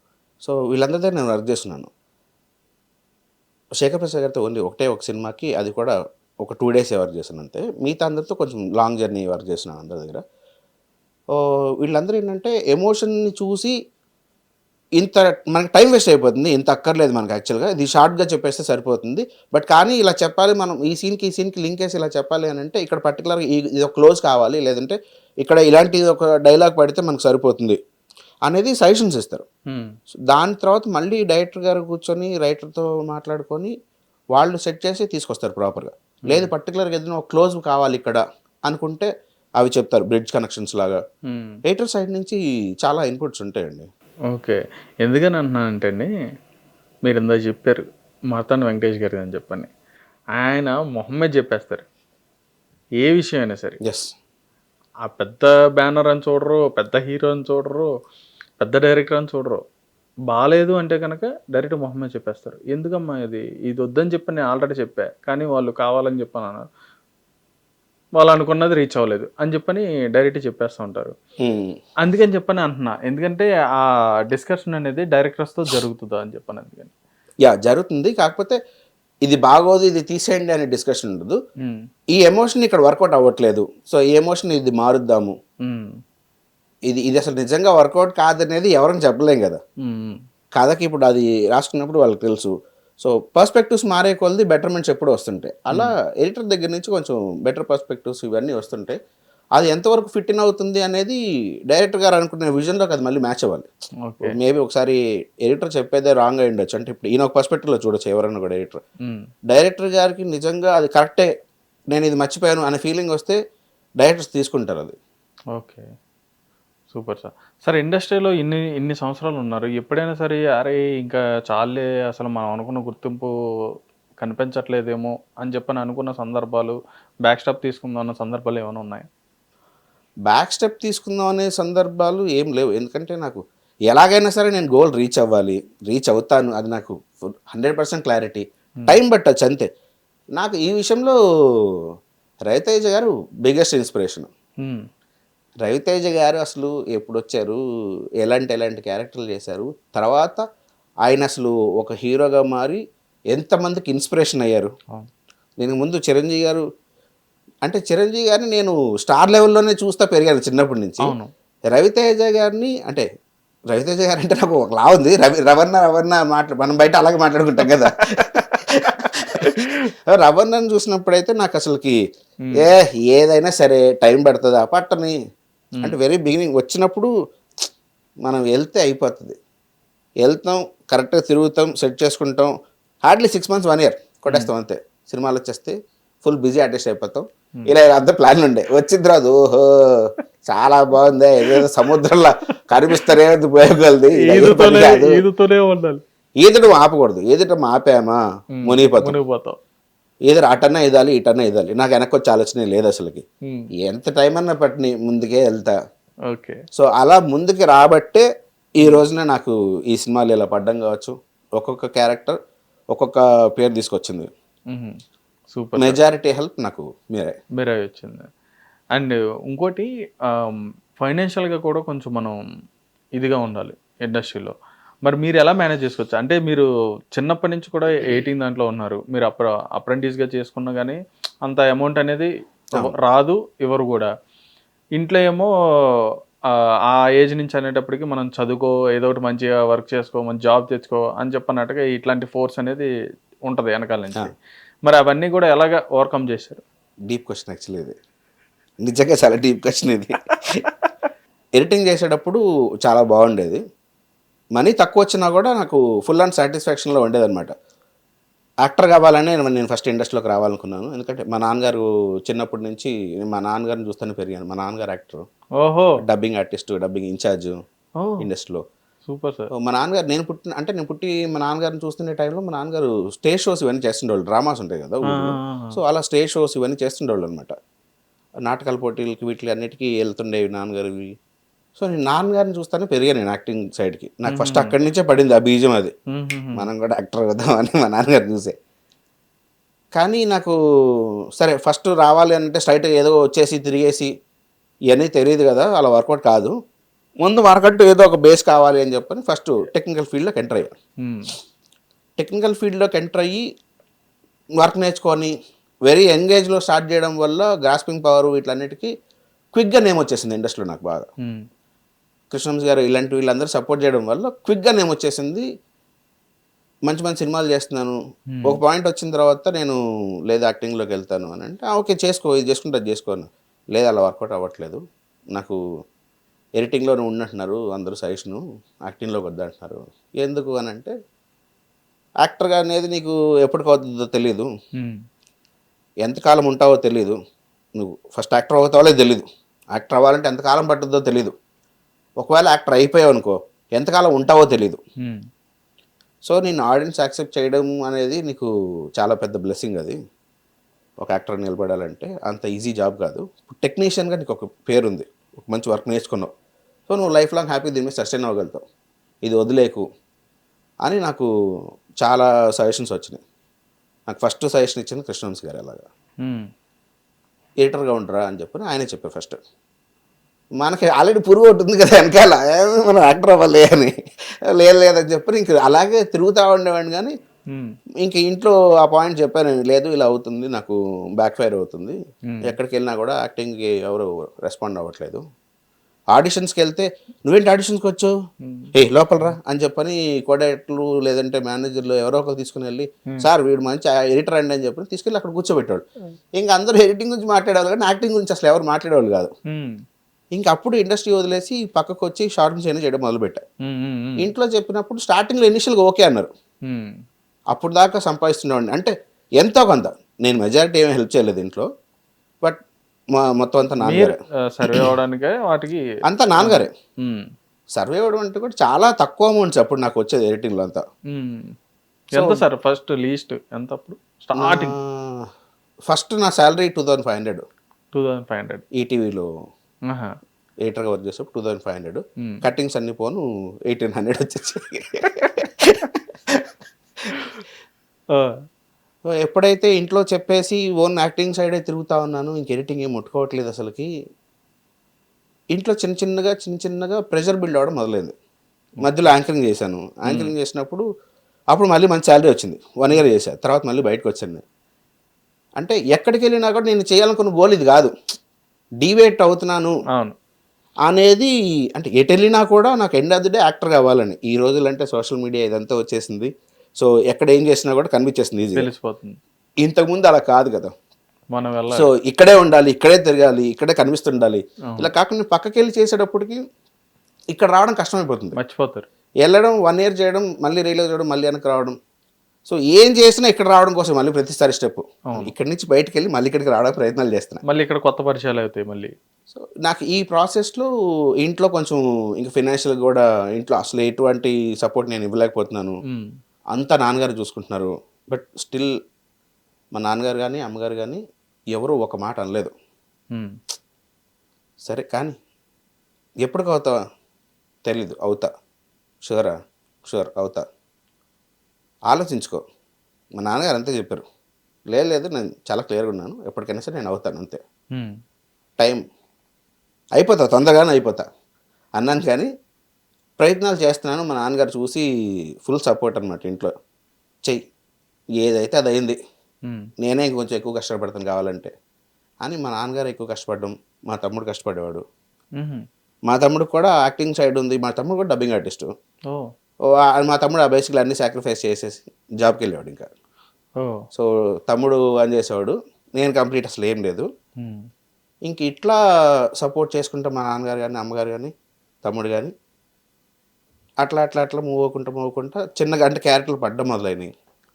సో వీళ్ళందరి దగ్గర నేను వర్క్ చేస్తున్నాను. శేఖర్ ప్రసాద్ గారితో ఓన్లీ ఒక సినిమాకి, అది కూడా ఒక 2 days వర్క్ చేశాను అంతే. మిగతా అందరితో కొంచెం లాంగ్ జర్నీ వర్క్ చేస్తున్నాను అందరి దగ్గర. వీళ్ళందరూ ఏంటంటే ఎమోషన్ని చూసి ఇంత మనకి టైం వేస్ట్ అయిపోతుంది, ఇంత అక్కర్లేదు మనకి యాక్చువల్గా, ఇది షార్ట్గా చెప్పేస్తే సరిపోతుంది. బట్ కానీ ఇలా చెప్పాలి, మనం ఈ సీన్కి లింక్ వేసి ఇలా చెప్పాలి అని అంటే ఇక్కడ పర్టికులర్గా ఇది ఒక క్లోజ్ కావాలి, లేదంటే ఇక్కడ ఇలాంటి ఒక డైలాగ్ పడితే మనకు సరిపోతుంది అనేది సజెషన్స్ ఇస్తారు. ఉమ్, సో దాని తర్వాత మళ్ళీ డైరెక్టర్ గారు కూర్చొని రైటర్తో మాట్లాడుకొని వాళ్ళు సెట్ చేసి తీసుకొస్తారు ప్రాపర్గా. లేదు పర్టికులర్గా ఏదైనా ఒక క్లోజ్ కావాలి ఇక్కడ అనుకుంటే అవి చెప్తారు, బ్రిడ్జ్ కనెక్షన్స్ లాగా. ఉమ్. రైటర్ సైడ్ నుంచి చాలా ఇన్పుట్స్ ఉంటాయండి. ఓకే. ఎందుకని అంటున్నానంటే అండి, మీరు ఇందాక చెప్పారు మార్తాండ వెంకటేష్ గారి అని చెప్పని, ఆయన మొహమ్మద్ చెప్పేస్తారు ఏ విషయం అయినా సరే. ఎస్, ఆ పెద్ద బ్యానర్ అని చూడరు, పెద్ద హీరో అని చూడరు, పెద్ద డైరెక్టర్ అని చూడరు. బాగాలేదు అంటే కనుక డైరెక్ట్ మొహమ్మద్ చెప్పేస్తారు. ఎందుకమ్మా ఇది వద్దని చెప్పి నేను ఆల్రెడీ చెప్పా, కానీ వాళ్ళు కావాలని చెప్పాను అన్నారు, వాళ్ళు అనుకున్నది రీచ్ అవ్వలేదు అని చెప్పని డైరెక్ట్ చెప్పేస్తూ ఉంటారు. అందుకని చెప్పని అంటున్నా, ఎందుకంటే ఆ డిస్కషన్ అనేది డైరెక్టర్స్తో జరుగుతుందా అని చెప్పాను. అందుకని యా జరుగుతుంది. కాకపోతే ఇది బాగోదు, ఇది తీసేయండి అనే డిస్కషన్ ఉండదు. ఉమ్, ఈ ఎమోషన్ ఇక్కడ వర్కౌట్ అవ్వట్లేదు, సో ఈ ఎమోషన్ ఇది మారుద్దాము, ఉమ్, ఇది అసలు నిజంగా వర్కౌట్ కాదనేది ఎవరైనా చెప్పలేం కదా. ఉమ్, కథకి ఇప్పుడు అది రాసుకున్నప్పుడు వాళ్ళకి తెలుసు. సో పర్స్పెక్టివ్స్ మారే కొలది బెటర్మెంట్స్ ఎప్పుడు వస్తుంటాయి. అలా ఎడిటర్ దగ్గర నుంచి కొంచెం బెటర్ పర్స్పెక్టివ్స్ ఇవన్నీ వస్తుంటాయి. అది ఎంతవరకు ఫిట్ ఇన్ అవుతుంది అనేది డైరెక్టర్ గారు అనుకునే విజన్లోకి అది మళ్ళీ మ్యాచ్ అవ్వాలి. ఓకే. మేబీ ఒకసారి ఎడిటర్ చెప్పేదే రాంగ్ అయి ఉండొచ్చు. అంటే ఇప్పుడు ఈయన ఒక పర్స్పెక్టివ్లో చూడొచ్చు ఎవరైనా కూడా ఎడిటర్. ఉమ్, డైరెక్టర్ గారికి నిజంగా అది కరెక్టే, నేను ఇది మర్చిపోయాను అనే ఫీలింగ్ వస్తే డైరెక్టర్స్ తీసుకుంటారు అది. Okay, super sir. సార్ ఇండస్ట్రీలో ఇన్ని సంవత్సరాలు ఉన్నారు, ఎప్పుడైనా సరే అరే ఇంకా చాలే అసలు మనం అనుకున్న గుర్తింపు కనిపించట్లేదేమో అని చెప్పని అనుకున్న సందర్భాలు, బ్యాక్ స్టాప్ తీసుకుందాం అన్న సందర్భాలు ఏమైనా ఉన్నాయి? బ్యాక్ స్టెప్ తీసుకుందాం అనే సందర్భాలు ఏం లేవు. ఎందుకంటే నాకు ఎలాగైనా సరే నేను గోల్ రీచ్ అవ్వాలి, రీచ్ అవుతాను, అది నాకు 100% క్లారిటీ. టైం పట్టచ్చు అంతే. నాకు ఈ విషయంలో రవితేజ గారు బిగ్గెస్ట్ ఇన్స్పిరేషన్. ఉమ్, రవితేజ గారు అసలు ఎప్పుడు వచ్చారు, ఎలాంటి క్యారెక్టర్లు చేశారు, తర్వాత ఆయన అసలు ఒక హీరోగా మారి ఎంతమందికి ఇన్స్పిరేషన్ అయ్యారు. నేను ముందు చిరంజీవి గారు అంటే చిరంజీవి గారిని నేను స్టార్ లెవెల్లోనే చూస్తా పెరిగాను చిన్నప్పటి నుంచి. అవును. రవితేజ గారిని అంటే రవితేజ గారు అంటే నాకు ఒకలా ఉంది. రవణ మనం బయట అలాగే మాట్లాడుకుంటాం కదా. రవణని చూసినప్పుడైతే నాకు అసలుకి ఏదైనా సరే టైం పడుతుందా పట్టని అంటే వెరీ బిగినింగ్ వచ్చినప్పుడు మనం వెళ్తే అయిపోతుంది. వెళ్తాం కరెక్ట్గా తిరుగుతాం సెట్ చేసుకుంటాం. హార్డ్లీ 6 months 1 year కొట్టేస్తాం అంతే. సినిమాలు వచ్చేస్తే ఫుల్ బిజీ ఆర్టిస్ట్ అయిపోతాం. ఇలా అంత ప్లాన్లు ఉండే. వచ్చిన తర్వాత ఓహో చాలా బాగుంది, ఏదో సముద్రంలో కనిపిస్తారే ఉపయోగాలది. ఈదటం ఆపకూడదు. ఈదటం ఆపామా మునిగిపోతాం. ఈదరు అటన్నా ఇదాలి ఇటన్నా ఇదాలి. నాకు వెనక్కి వచ్చి ఆలోచన లేదు అసలుకి. ఎంత టైం అన్నా పట్టిని ముందుకే వెళ్తా. సో అలా ముందుకి రాబట్టే ఈ రోజున నాకు ఈ సినిమాలు ఇలా పడ్డం కావచ్చు. ఒక్కొక్క క్యారెక్టర్ ఒక్కొక్క పేరు తీసుకొచ్చింది. సూపర్. మెజారిటీ హెల్ప్ నాకు మీరే వచ్చింది. అండ్ ఇంకోటి ఫైనాన్షియల్గా కూడా కొంచెం మనం ఇదిగా ఉండాలి ఇండస్ట్రీలో. మరి మీరు ఎలా మేనేజ్ చేసుకోవచ్చు? అంటే మీరు చిన్నప్పటి నుంచి కూడా 18 దాంట్లో ఉన్నారు. మీరు అప్రెంటిస్గా చేసుకున్నా కానీ అంత అమౌంట్ అనేది రాదు, ఎవరు కూడా. ఇంట్లో ఏమో ఆ ఏజ్ నుంచి అనేటప్పటికి మనం చదువుకో, ఏదో ఒకటి మంచిగా వర్క్ చేసుకో, మంచి జాబ్ తెచ్చుకో అని చెప్పన్నట్టుగా ఇట్లాంటి ఫోర్స్ అనేది ఉంటుంది వెనకాల నుంచి. మరి అవన్నీ కూడా ఎలాగ ఓవర్కమ్ చేశారు? డీప్ క్వశ్చన్ యాక్చువల్లీ ఇది. నిజంగా చాలా డీప్ క్వశ్చన్ ఇది. ఎడిటింగ్ చేసేటప్పుడు చాలా బాగుండేది. మనీ తక్కువ వచ్చినా కూడా నాకు ఫుల్ అండ్ సాటిస్ఫాక్షన్లో ఉండేదన్నమాట. యాక్టర్ కావాలని నేను ఫస్ట్ ఇండస్ట్రీలోకి రావాలనుకున్నాను. ఎందుకంటే మా నాన్నగారు చిన్నప్పటి నుంచి మా నాన్నగారిని చూస్తూనే పెరిగాను. మా నాన్నగారు actor, dubbing artist, dubbing incharge ఇండస్ట్రీలో. Super sir. మా నాన్నగారు నేను పుట్టి మా నాన్నగారిని చూస్తున్న టైంలో మా నాన్నగారు స్టేజ్ షోస్ ఇవన్నీ చేస్తుండేవాళ్ళు. డ్రామాస్ ఉంటాయి కదా ఊళ్ళో. సో అలా స్టేజ్ షోస్ ఇవన్నీ చేస్తుండేవాళ్ళు అనమాట. నాటకాల పోటీలకి వీటికి అన్నిటికీ వెళ్తుండేవి నాన్నగారివి. సో నేను నాన్నగారిని చూస్తానే పెరిగాను నేను యాక్టింగ్ సైడ్కి. నాకు ఫస్ట్ అక్కడి నుంచే పడింది ఆ బీజం. అది మనం కూడా యాక్టర్ అవుదామని మా నాన్నగారిని చూసే. కానీ నాకు సరే ఫస్ట్ రావాలి అంటే స్ట్రైట్గా ఏదో వచ్చేసి తిరిగేసి ఇవన్నీ తెలియదు కదా, అలా వర్కౌట్ కాదు. ముందు మనకంటూ ఏదో ఒక బేస్ కావాలి అని చెప్పని ఫస్ట్ టెక్నికల్ ఫీల్డ్లోకి ఎంటర్ అయ్యాను. టెక్నికల్ ఫీల్డ్లోకి ఎంటర్ అయ్యి వర్క్ నేర్చుకొని వెరీ ఎంగేజ్లో స్టార్ట్ చేయడం వల్ల గ్రాస్పింగ్ పవర్ వీటిలన్నిటికీ క్విక్గా నేమ్ వచ్చేసింది ఇండస్ట్రీలో. నాకు బాగా కృష్ణవంశీ గారు ఇలాంటి వీళ్ళందరూ సపోర్ట్ చేయడం వల్ల క్విక్గా నేమ్ వచ్చేసింది. మంచి మంచి సినిమాలు చేస్తున్నాను. ఒక పాయింట్ వచ్చిన తర్వాత నేను లేదు యాక్టింగ్లోకి వెళ్తాను అని అంటే ఓకే చేసుకో, ఇది చేసుకుంటే అది చేసుకోను. లేదు అలా వర్కౌట్ అవ్వట్లేదు, నాకు ఎడిటింగ్లోనే ఉన్నట్టున్నారు అందరూ సజెషను, యాక్టింగ్లోకి వద్దంటున్నారు. ఎందుకు అని అంటే యాక్టర్గా అనేది నీకు ఎప్పటికి అవుతుందో తెలీదు, ఎంతకాలం ఉంటావో తెలీదు. నువ్వు ఫస్ట్ యాక్టర్ అవుతావో తెలీదు. యాక్టర్ అవ్వాలంటే ఎంతకాలం పట్టుద్దో తెలీదు. ఒకవేళ యాక్టర్ అయిపోయావు అనుకో ఎంతకాలం ఉంటావో తెలీదు. సో నేను ఆడియన్స్ యాక్సెప్ట్ చేయడం అనేది నీకు చాలా పెద్ద బ్లెస్సింగ్. అది ఒక యాక్టర్ నిలబడాలంటే అంత ఈజీ జాబ్ కాదు. టెక్నీషియన్గా నీకు ఒక పేరుంది, ఒక మంచి వర్క్ నేర్చుకున్నావు. సో నువ్వు లైఫ్ లాంగ్ హ్యాపీ దీని మీద సస్టైన్ అవ్వగలుగుతావు. ఇది వదిలేకు అని నాకు చాలా సజెషన్స్ వచ్చినాయి. నాకు ఫస్ట్ సజెషన్ ఇచ్చింది కృష్ణవంశీ గారు. అలాగా ఎడిటర్గా ఉండరా అని చెప్పని ఆయనే చెప్పారు ఫస్ట్. మనకి ఆల్రెడీ పురుగు ఉంటుంది కదా వెనకాల, మనం యాక్టర్ అవ్వాలి అని లేదని చెప్పని ఇంక అలాగే తిరుగుతూ ఉండేవాడిని. కానీ ఇంక ఇంట్లో ఆ పాయింట్ చెప్పాను, లేదు ఇలా అవుతుంది, నాకు బ్యాక్ ఫైర్ అవుతుంది, ఎక్కడికి వెళ్ళినా కూడా యాక్టింగ్కి ఎవరు రెస్పాండ్ అవ్వట్లేదు. ఆడిషన్స్కి వెళ్తే నువ్వేంటి ఆడిషన్స్కి వచ్చావు, లోపల రా అని చెప్పని కోడేట్లు లేదంటే మేనేజర్లు ఎవరో ఒకరు తీసుకుని వెళ్ళి సార్ వీడు మంచి ఎడిటర్ అండి అని చెప్పని తీసుకెళ్ళి అక్కడ కూర్చోబెట్టాడు. ఇంకా అందరూ ఎడిటింగ్ గురించి మాట్లాడేవాళ్ళు కానీ యాక్టింగ్ గురించి అసలు ఎవరు మాట్లాడేవాళ్ళు కాదు. ఇంకా అప్పుడు ఇండస్ట్రీ వదిలేసి పక్కకు వచ్చి షార్ట్ ఫిల్మ్స్ చేయడం మొదలుపెట్టా. ఇంట్లో చెప్పినప్పుడు స్టార్టింగ్లో ఇనిషియల్గా ఓకే అన్నారు. అప్పుడు దాకా సంపాదిస్తుండేవాడిని, అంటే ఎంతో కొంత. నేను మెజారిటీ ఏమీ హెల్ప్ చేయలేదు ఇంట్లో, బట్ మొత్తం అంతా నాన్నగారే. సర్వే అవడానికి వాటికి అంతా నాన్నగారే. సర్వే అవ్వడం అంటే కూడా చాలా తక్కువ అమౌంట్స్ అప్పుడు నాకు వచ్చేది ఎడిటింగ్లో అంతా. ఎంత సార్ ఫస్ట్ లీస్ట్ ఎంత అప్పుడు స్టార్టింగ్? ఫస్ట్ నా శాలరీ 2500 ఈటీవీలో ఎడిటర్గా వర్క్ చేసేప్పుడు 2500. కట్టింగ్స్ అన్ని పోను 1800 వచ్చేసి. ఎప్పుడైతే ఇంట్లో చెప్పేసి ఓన్ యాక్టింగ్ సైడే తిరుగుతా ఉన్నాను, ఇంక ఎడిటింగ్ ఏం ముట్టుకోవట్లేదు అసలుకి, ఇంట్లో చిన్న చిన్నగా ప్రెషర్ బిల్డ్ అవ్వడం మొదలైంది. మధ్యలో యాంకరింగ్ చేశాను. యాంకరింగ్ చేసినప్పుడు అప్పుడు మళ్ళీ మంచి శాలరీ వచ్చింది. 1 ఇయర్ చేశాను. తర్వాత మళ్ళీ బయటకు వచ్చాను నేను. అంటే ఎక్కడికి వెళ్ళినా కూడా నేను చేయాలనుకున్న గోల్ ఇది కాదు. డివేట్ అవుతున్నాను అవును. అనేది, అంటే ఎటు వెళ్ళినా కూడా నాకు end of the day actor కావాలని. ఈ రోజులంటే సోషల్ మీడియా ఇదంతా వచ్చేసింది. సో ఎక్కడ ఏం చేసినా కూడా కనిపించేస్తుంది ఈజీ. తెలిసిపోతుంది. ఇంతకుముందు అలా కాదు కదా. మనం వెళ్ళాలి. సో ఇక్కడే ఉండాలి, ఇక్కడే తిరగాలి, ఇక్కడే కనిపిస్తుండాలి. ఇలా కాకుండా పక్కకి వెళ్ళి చేసేటప్పటికి ఇక్కడ రావడం కష్టమైపోతుంది. మర్చిపోతారు. వెళ్ళడం 1 ఇయర్ చేయడం, మళ్ళీ రిలీజ్ చేయడం, మళ్ళీ వెనక్కి రావడం. సో ఏం చేసినా ఇక్కడ రావడం కోసం మళ్ళీ ప్రతిసారి స్టెప్. ఇక్కడి నుంచి బయటకు వెళ్ళి మళ్ళీ ఇక్కడికి రావడానికి ప్రయత్నాలు చేస్తున్నాను. మళ్ళీ ఇక్కడ కొత్త పరిచయాలు అవుతాయి మళ్ళీ. సో నాకు ఈ ప్రాసెస్లో ఇంట్లో కొంచెం ఇంకా ఫినాన్షియల్ కూడా, ఇంట్లో అసలు ఎటువంటి సపోర్ట్ నేను ఇవ్వలేకపోతున్నాను. అంతా నాన్నగారు చూసుకుంటున్నారు. బట్ స్టిల్ మా నాన్నగారు కానీ అమ్మగారు కానీ ఎవరు ఒక మాట అనలేదు. సరే కానీ ఎప్పటికి అవుతావా తెలీదు, అవుతా. షూర్ అవుతా, ఆలోచించుకో. మా నాన్నగారు అంతే చెప్పారు. లేదు నేను చాలా క్లియర్గా ఉన్నాను, ఎప్పటికైనా సరే నేను అవుతాను అంతే. టైం అయిపోతా, తొందరగానే అయిపోతా అన్నాను. కానీ ప్రయత్నాలు చేస్తున్నాను. మా నాన్నగారు చూసి ఫుల్ సపోర్ట్ అనమాట. ఇంట్లో చెయ్యి, ఏదైతే అది అయింది, నేనే ఇంకొంచెం ఎక్కువ కష్టపడతాను కావాలంటే అని. మా నాన్నగారు ఎక్కువ కష్టపడడం, మా తమ్ముడు కష్టపడేవాడు. మా తమ్ముడు కూడా యాక్టింగ్ సైడ్ ఉంది. మా తమ్ముడు కూడా డబ్బింగ్ ఆర్టిస్టు. మా తమ్ముడు ఆ బేసిక్లో అన్ని సాక్రిఫైస్ చేసేసి జాబ్కి వెళ్ళేవాడు ఇంకా. సో తమ్ముడు అని చేసేవాడు, నేను కంప్లీట్ అసలు ఏం లేదు. ఇంక ఇట్లా సపోర్ట్ చేసుకుంటా మా నాన్నగారు కానీ అమ్మగారు కానీ తమ్ముడు కానీ అట్లా అట్లా అట్లా మూవ్ అవ్వకుంటా చిన్నగా అంటే క్యారెక్టర్లు పడ్డం మొదలైనవి.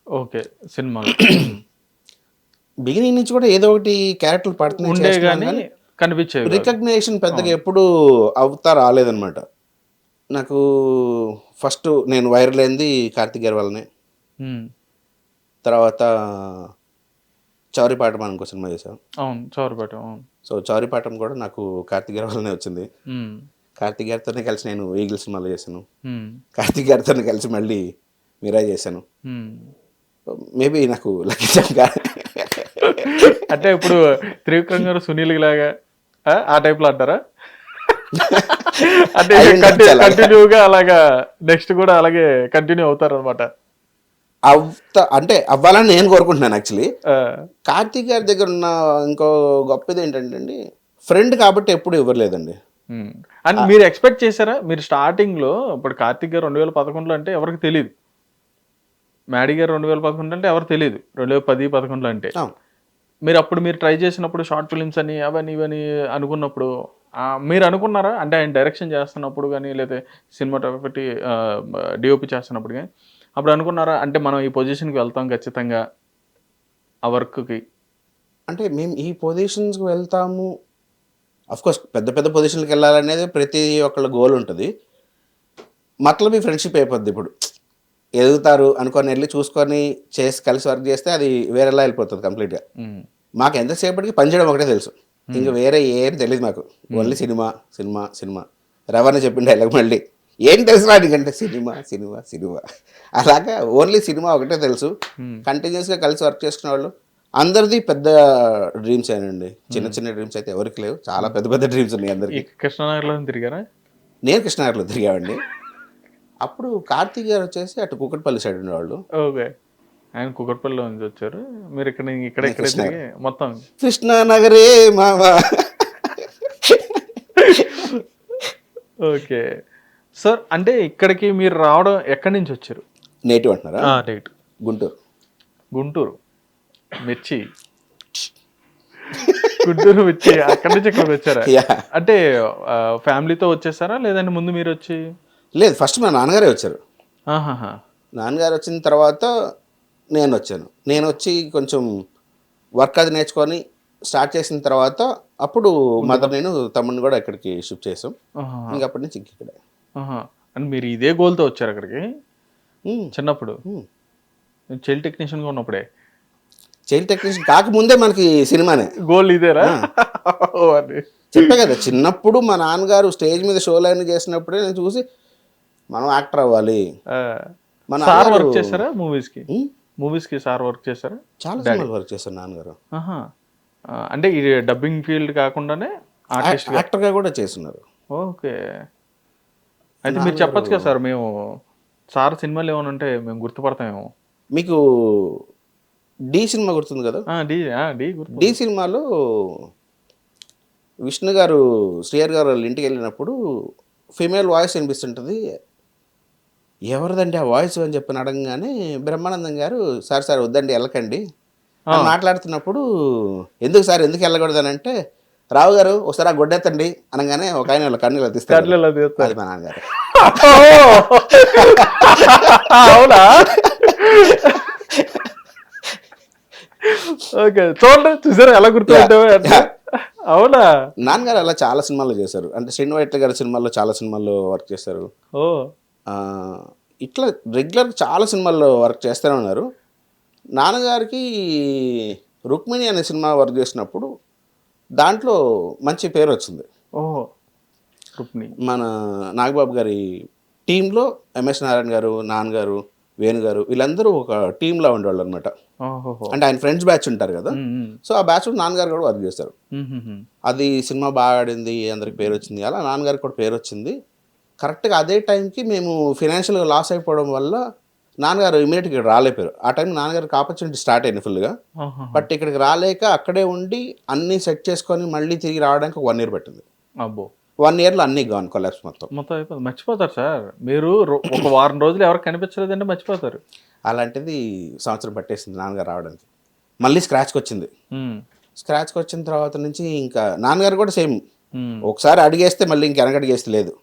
ఓకే. సినిమా బిగినింగ్ నుంచి కూడా ఏదో ఒకటి క్యారెక్టర్లు పడుతున్నాయి, కనిపించేవి. రికగ్నేషన్ పెద్దగా ఎప్పుడు అవుతా రాలేదనమాట నాకు. ఫస్ట్ నేను వైరల్ అయింది కార్తిక్ గారి వల్లనే. తర్వాత చౌరిపాటం అని ఇంకో సినిమా చేశాను. అవును, చౌరిపాటం. అవును. సో చౌరిపాటం కూడా నాకు కార్తిక్ గారి వల్లనే వచ్చింది. కార్తిక్ గారితోనే కలిసి నేను ఈగిల్ సినిమాలో చేశాను. కార్తిక్ గారితోనే కలిసి మళ్ళీ మీరా చేశాను. మేబీ నాకు లక్కీ ఛాన్స్గా. అంటే ఇప్పుడు త్రివిక్రమ్ గారు సునీల్ లాగా ఆ టైప్లో అంటారా? అంటే కంటిన్యూగా అలాగా నెక్స్ట్ కూడా అలాగే కంటిన్యూ అవుతారు అనమాట. అంటే అవ్వాలని నేను కోరుకుంటున్నాను. యాక్చువల్లీ కార్తీక్ గారి దగ్గర ఉన్న ఇంకో గొప్పది ఏంటంటే అండి, ఫ్రెండ్ కాబట్టి ఎప్పుడు ఇవ్వలేదండి. అండ్ మీరు ఎక్స్పెక్ట్ చేశారా? మీరు స్టార్టింగ్లో ఇప్పుడు కార్తీక్ గారు 2011లో అంటే ఎవరికి తెలియదు, మ్యాడీ గారు 2011 అంటే ఎవరు తెలియదు, 2010-11 అంటే. మీరు అప్పుడు మీరు ట్రై చేసినప్పుడు షార్ట్ ఫిలిమ్స్ అని అవన్నీ ఇవన్నీ అనుకున్నప్పుడు మీరు అనుకున్నారా? అంటే ఆయన డైరెక్షన్ చేస్తున్నప్పుడు కానీ లేదా సినిమాటోగ్రఫీ డిఓపి చేస్తున్నప్పుడు కానీ అప్పుడు అనుకున్నారా అంటే మనం ఈ పొజిషన్కి వెళ్తాం ఖచ్చితంగా ఆ వర్క్కి? అంటే మేము ఈ పొజిషన్స్కి వెళ్తాము, అఫ్కోర్స్ పెద్ద పెద్ద పొజిషన్కి వెళ్ళాలనేది ప్రతి ఒక్కళ్ళ గోల్ ఉంటుంది. మతలబీ ఫ్రెండ్షిప్ అయిపోద్ది. ఇప్పుడు ఎదుగుతారు అనుకొని వెళ్ళి చూసుకొని చేసి కలిసి వర్క్ చేస్తే అది వేరేలా వెళ్ళిపోతుంది కంప్లీట్గా. మాకు ఎంతసేపటికి పనిచేయడం ఒకటే తెలుసు, ఇంకా వేరే ఏం తెలియదు మాకు. Only cinema cinema cinema. రవాణా చెప్పిండే డైలాగ్ మళ్ళీ ఏం తెలుసు నాకంటే సినిమా సినిమా సినిమా. అలాగా ఓన్లీ సినిమా ఒకటే తెలుసు. కంటిన్యూస్గా కలిసి వర్క్ చేసుకునే వాళ్ళు అందరిది పెద్ద డ్రీమ్స్ ఏనండి. చిన్న చిన్న డ్రీమ్స్ అయితే ఎవరికి లేవు, చాలా పెద్ద పెద్ద డ్రీమ్స్ ఉన్నాయి అందరికి. కృష్ణనగర్లో తిరిగారా? నేను కృష్ణనగర్లో తిరిగామండి. అప్పుడు కార్తీక్ గారు వచ్చేసి అటు కూకట్పల్లి సైడ్ ఉండేవాళ్ళు. ఓకే. ఆయన కూకట్పల్లిలో నుంచి వచ్చారు, మీరు ఇక్కడ మొత్తం కృష్ణానగరే మావా. Okay sir. అంటే ఇక్కడికి మీరు రావడం ఎక్కడి నుంచి వచ్చారు? నేటివ్ అంటున్నారా? నేటివ్ గుంటూరు మిర్చి. గుంటూరు మిర్చి, అక్కడి నుంచి ఇక్కడికి వచ్చారా? అంటే ఫ్యామిలీతో వచ్చేసారా లేదంటే ముందు మీరు వచ్చి? లేదు, ఫస్ట్ మా నాన్నగారే వచ్చారు. నాన్నగారు వచ్చిన తర్వాత నేను వచ్చాను. నేను వచ్చి కొంచెం వర్క్ అది నేర్చుకొని స్టార్ట్ చేసిన తర్వాత అప్పుడు మదర్ నేను తమ్ముడిని కూడా ఇక్కడికి షిఫ్ట్ చేసాం. ఇంకా అప్పటి నుంచి ఇక్కడే. అండ్ మీరు ఇదే గోల్తో వచ్చారు అక్కడికి చిన్నప్పుడు? చైల్డ్ టెక్నీషియన్గా ఉన్నప్పుడే? చైల్డ్ టెక్నీషియన్ కాకముందే మనకి సినిమానే గోల్ ఇదేరా? చెప్పే కదా, చిన్నప్పుడు మా నాన్నగారు స్టేజ్ మీద షోలు అన్నీ చేసినప్పుడే నేను చూసి మనం యాక్టర్ అవ్వాలి. సార్ వర్క్ చేశారా మూవీస్కి సార్ వర్క్ చేశారా? చాలా సినిమాలు వర్క్ చేశారు నాన్నగారు. అంటే ఈ డబ్బింగ్ ఫీల్డ్ కాకుండానే యాక్టర్గా కూడా చేస్తున్నారు. ఓకే. అయితే మీరు చెప్పొచ్చు కదా సార్, మేము సార్ సినిమాలు ఏమైనా ఉంటే మేము గుర్తుపడతామేమో. మీకు డి సినిమా గుర్తుంది కదా? డి గుర్తు. డి సినిమాలో విష్ణు గారు శ్రీహర్ గారు వాళ్ళ ఇంటికి వెళ్ళినప్పుడు ఫీమేల్ వాయిస్ వినిపిస్తుంటుంది. ఎవరిదండి ఆ వాయిస్ అని చెప్పి అడగగానే బ్రహ్మానందం గారు సార్ వద్దండి వెళ్ళకండి అని మాట్లాడుతున్నప్పుడు, ఎందుకు సార్ ఎందుకు వెళ్ళకూడదు అని అంటే, రావు గారు ఒకసారి ఆ గొడ్డెత్తండి అనగానే ఒక ఆయన వాళ్ళ కన్నులు తీస్తారు. అది మా నాన్నగారు. అవునా? ఓకే, చూడండి చూసారా ఎలా గుర్తుంటావు. అవునా? నాన్నగారు అలా చాలా సినిమాల్లో చేశారు. అంటే శ్రీనివాస్ గారి సినిమాల్లో చాలా సినిమాల్లో వర్క్ చేశారు. ఓ ఇట్లా రెగ్యులర్ చాలా సినిమాల్లో వర్క్ చేస్తూనే ఉన్నారు. నాన్నగారికి రుక్మిణి అనే సినిమా వర్క్ చేసినప్పుడు దాంట్లో మంచి పేరు వచ్చింది. ఓహో, రుక్మిణి. మన నాగబాబు గారి టీంలో ఎంఎస్ నారాయణ గారు, నాన్నగారు, వేణుగారు వీళ్ళందరూ ఒక టీంలా ఉండేవాళ్ళు అనమాట. అంటే ఆయన ఫ్రెండ్స్ బ్యాచ్ ఉంటారు కదా, సో ఆ బ్యాచ్ నాన్నగారు కూడా వర్క్ చేస్తారు. అది సినిమా బాగా ఆడింది, అందరికి పేరు వచ్చింది. అలా నాన్నగారికి కూడా పేరు వచ్చింది. కరెక్ట్గా అదే టైంకి మేము ఫినాన్షియల్గా లాస్ అయిపోవడం వల్ల నాన్నగారు ఇమీడియట్గా ఇక్కడ రాలేపారు. ఆ టైం నాన్నగారికి ఆపర్చునిటీ స్టార్ట్ అయింది ఫుల్గా. బట్ ఇక్కడికి రాలేక అక్కడే ఉండి అన్నీ సెట్ చేసుకొని మళ్ళీ తిరిగి రావడానికి 1 year పట్టింది. అబ్బో, 1 yearలో అన్నీ గాన్, కొలాప్స్ మొత్తం అయిపోతుంది. మర్చిపోతారు సార్ మీరు. ఒక వారం రోజులు ఎవరికి కనిపించలేదంటే మర్చిపోతారు. అలాంటిది సంవత్సరం పట్టేసింది నాన్నగారు రావడానికి. మళ్ళీ స్క్రాచ్కి వచ్చింది. స్క్రాచ్కి వచ్చిన తర్వాత నుంచి ఇంకా నాన్నగారు కూడా సేమ్, ఒకసారి అడిగేస్తే మళ్ళీ ఇంక వెనకడిగేస్తే లేదు.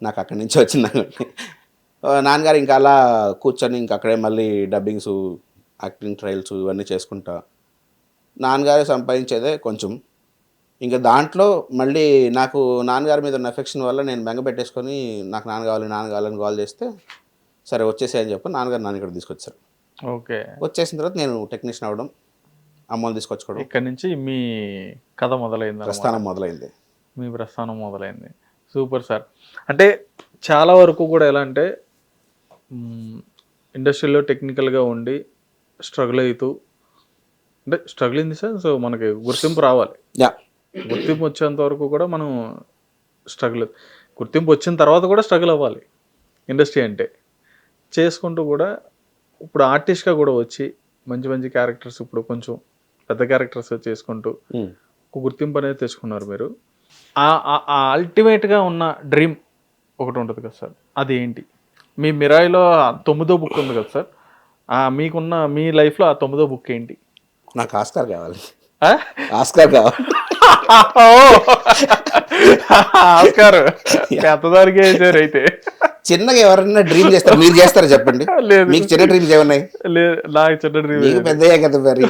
నాకు అక్కడి నుంచి వచ్చింది. నాన్నగారు ఇంకా అలా కూర్చొని ఇంక అక్కడే మళ్ళీ డబ్బింగ్స్, యాక్టింగ్ ట్రయల్స్ ఇవన్నీ చేసుకుంటా. నాన్నగారు సంపాదించేదే కొంచెం. ఇంకా దాంట్లో మళ్ళీ నాకు నాన్నగారి మీద ఉన్న ఎఫెక్షన్ వల్ల నేను బెంగ పెట్టేసుకొని నాకు నాన్న కావాలని కాల్ చేస్తే సరే వచ్చేసాయని చెప్పి నాన్నగారు నన్ను ఇక్కడ తీసుకొచ్చారు. ఓకే, వచ్చేసిన తర్వాత నేను టెక్నీషియన్ అవ్వడం, అమ్మని తీసుకొచ్చుకోవడం. ఇక్కడ నుంచి మీ కథ మొదలైంది, ప్రస్థానం మొదలైంది. మీ ప్రస్థానం మొదలైంది. Super sir. అంటే చాలా వరకు కూడా ఎలా అంటే ఇండస్ట్రీలో టెక్నికల్గా ఉండి స్ట్రగుల్ అవుతూ, అంటే స్ట్రగుల్ ఇన్ ది సెన్స్ మనకి గుర్తింపు రావాలి. గుర్తింపు వచ్చేంత వరకు కూడా మనం స్ట్రగుల్, గుర్తింపు వచ్చిన తర్వాత కూడా స్ట్రగుల్ అవ్వాలి. ఇండస్ట్రీ అంటే చేసుకుంటూ కూడా ఇప్పుడు ఆర్టిస్ట్గా కూడా వచ్చి మంచి మంచి క్యారెక్టర్స్, ఇప్పుడు కొంచెం పెద్ద క్యారెక్టర్స్ చేసుకుంటూ ఒక గుర్తింపు అనేది తెచ్చుకున్నారు మీరు. అల్టిమేట్గా ఉన్న డ్రీమ్ ఒకటి ఉంటుంది కదా సార్, అది ఏంటి? మీ మిరాయిలో 9వ బుక్ ఉంది కదా సార్, మీకున్న మీ లైఫ్లో ఆ 9వ బుక్ ఏంటి? నాకు ఆస్కార్ కావాలి. ఆస్కార్ కావాలి. ఆస్కార్ పెద్దదానికి వేసారు. అయితే చిన్నగా ఎవరైనా డ్రీమ్ చేస్తారు, మీరు చేస్తారా చెప్పండి? లేదు, మీకు చిన్న డ్రీమ్స్ ఏమన్నాయి? లేదు, నాకు చిన్న డ్రీమ్. మీకు పెద్దయ్యా కదా మరి.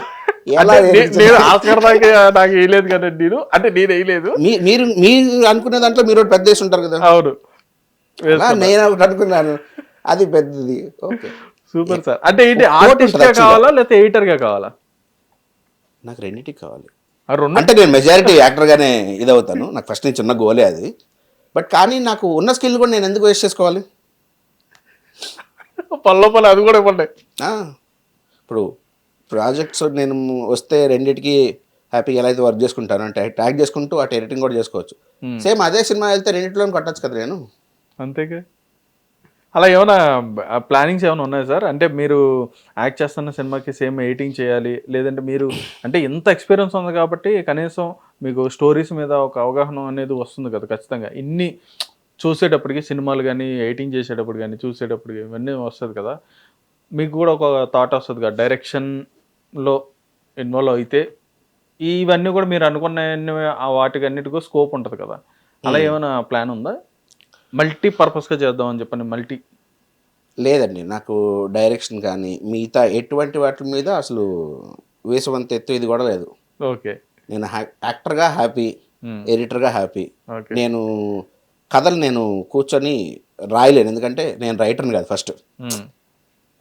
నేను ఆస్కార్ దాకా నాకు వేయలేదు కదండి. నేను అంటే నేను వేయలేదు. మీరు అనుకునే దాంట్లో మీరు పెద్ద వేసి ఉంటారు కదా. అవును, నేను ఒకటి అనుకున్నాను, అది పెద్దది. Okay, super sir. అంటే ఏంటి, ఆర్టిస్ట్ గా కావాలా లేకపోతే ఎడిటర్ గా కావాలా? నాకు రెండింటికి కావాలి. అంటే నేను మెజారిటీ యాక్టర్ గానే ఇదవుతాను. నాకు ఫస్ట్ నుంచి ఉన్న గోలే అది. బట్ కానీ నాకు ఉన్న స్కిల్ కూడా నేను ఎందుకు వేస్ట్ చేసుకోవాలి? పళ్ళు అది కూడా ఇవ్వండి. ఇప్పుడు ప్రాజెక్ట్స్ నేను వస్తే రెండింటికి హ్యాపీగా ఎలా అయితే వర్క్ చేసుకుంటాను అంటే ట్యాగ్ చేసుకుంటూ అటు ఎడిటింగ్ కూడా చేసుకోవచ్చు. సేమ్ అదే సినిమా వెళ్తే రెండింటిలో కొట్టచ్చు కదా నేను. అంతేగా. అలా ఏమైనా ప్లానింగ్స్ ఏమైనా ఉన్నాయా సార్? అంటే మీరు యాక్ట్ చేస్తున్న సినిమాకి సేమ్ ఎడిటింగ్ చేయాలి, లేదంటే మీరు అంటే ఎంత ఎక్స్పీరియన్స్ ఉంది కాబట్టి కనీసం మీకు స్టోరీస్ మీద ఒక అవగాహన అనేది వస్తుంది కదా ఖచ్చితంగా. ఇన్ని చూసేటప్పటికి సినిమాలు కానీ, ఎడిటింగ్ చేసేటప్పుడు కానీ, చూసేటప్పటికి ఇవన్నీ వస్తుంది కదా, మీకు కూడా ఒక థాట్ వస్తుంది కదా, డైరెక్షన్లో ఇన్వాల్వ్ అయితే ఇవన్నీ కూడా మీరు అనుకున్న వాటికి అన్నిటికీ స్కోప్ ఉంటుంది కదా. అలా ఏమైనా ప్లాన్ ఉందా? మల్టీపర్పస్గా చేద్దామని చెప్పండి. లేదండి, నాకు డైరెక్షన్ కానీ మిగతా ఎటువంటి వాటి మీద అసలు వేసవంత ఎత్తు ఇది కూడా లేదు. ఓకే, నేను యాక్టర్గా హ్యాపీ, ఎడిటర్గా హ్యాపీ. నేను కథలు నేను కూర్చొని రాయలేను, ఎందుకంటే నేను రైటర్ని కాదు. ఫస్ట్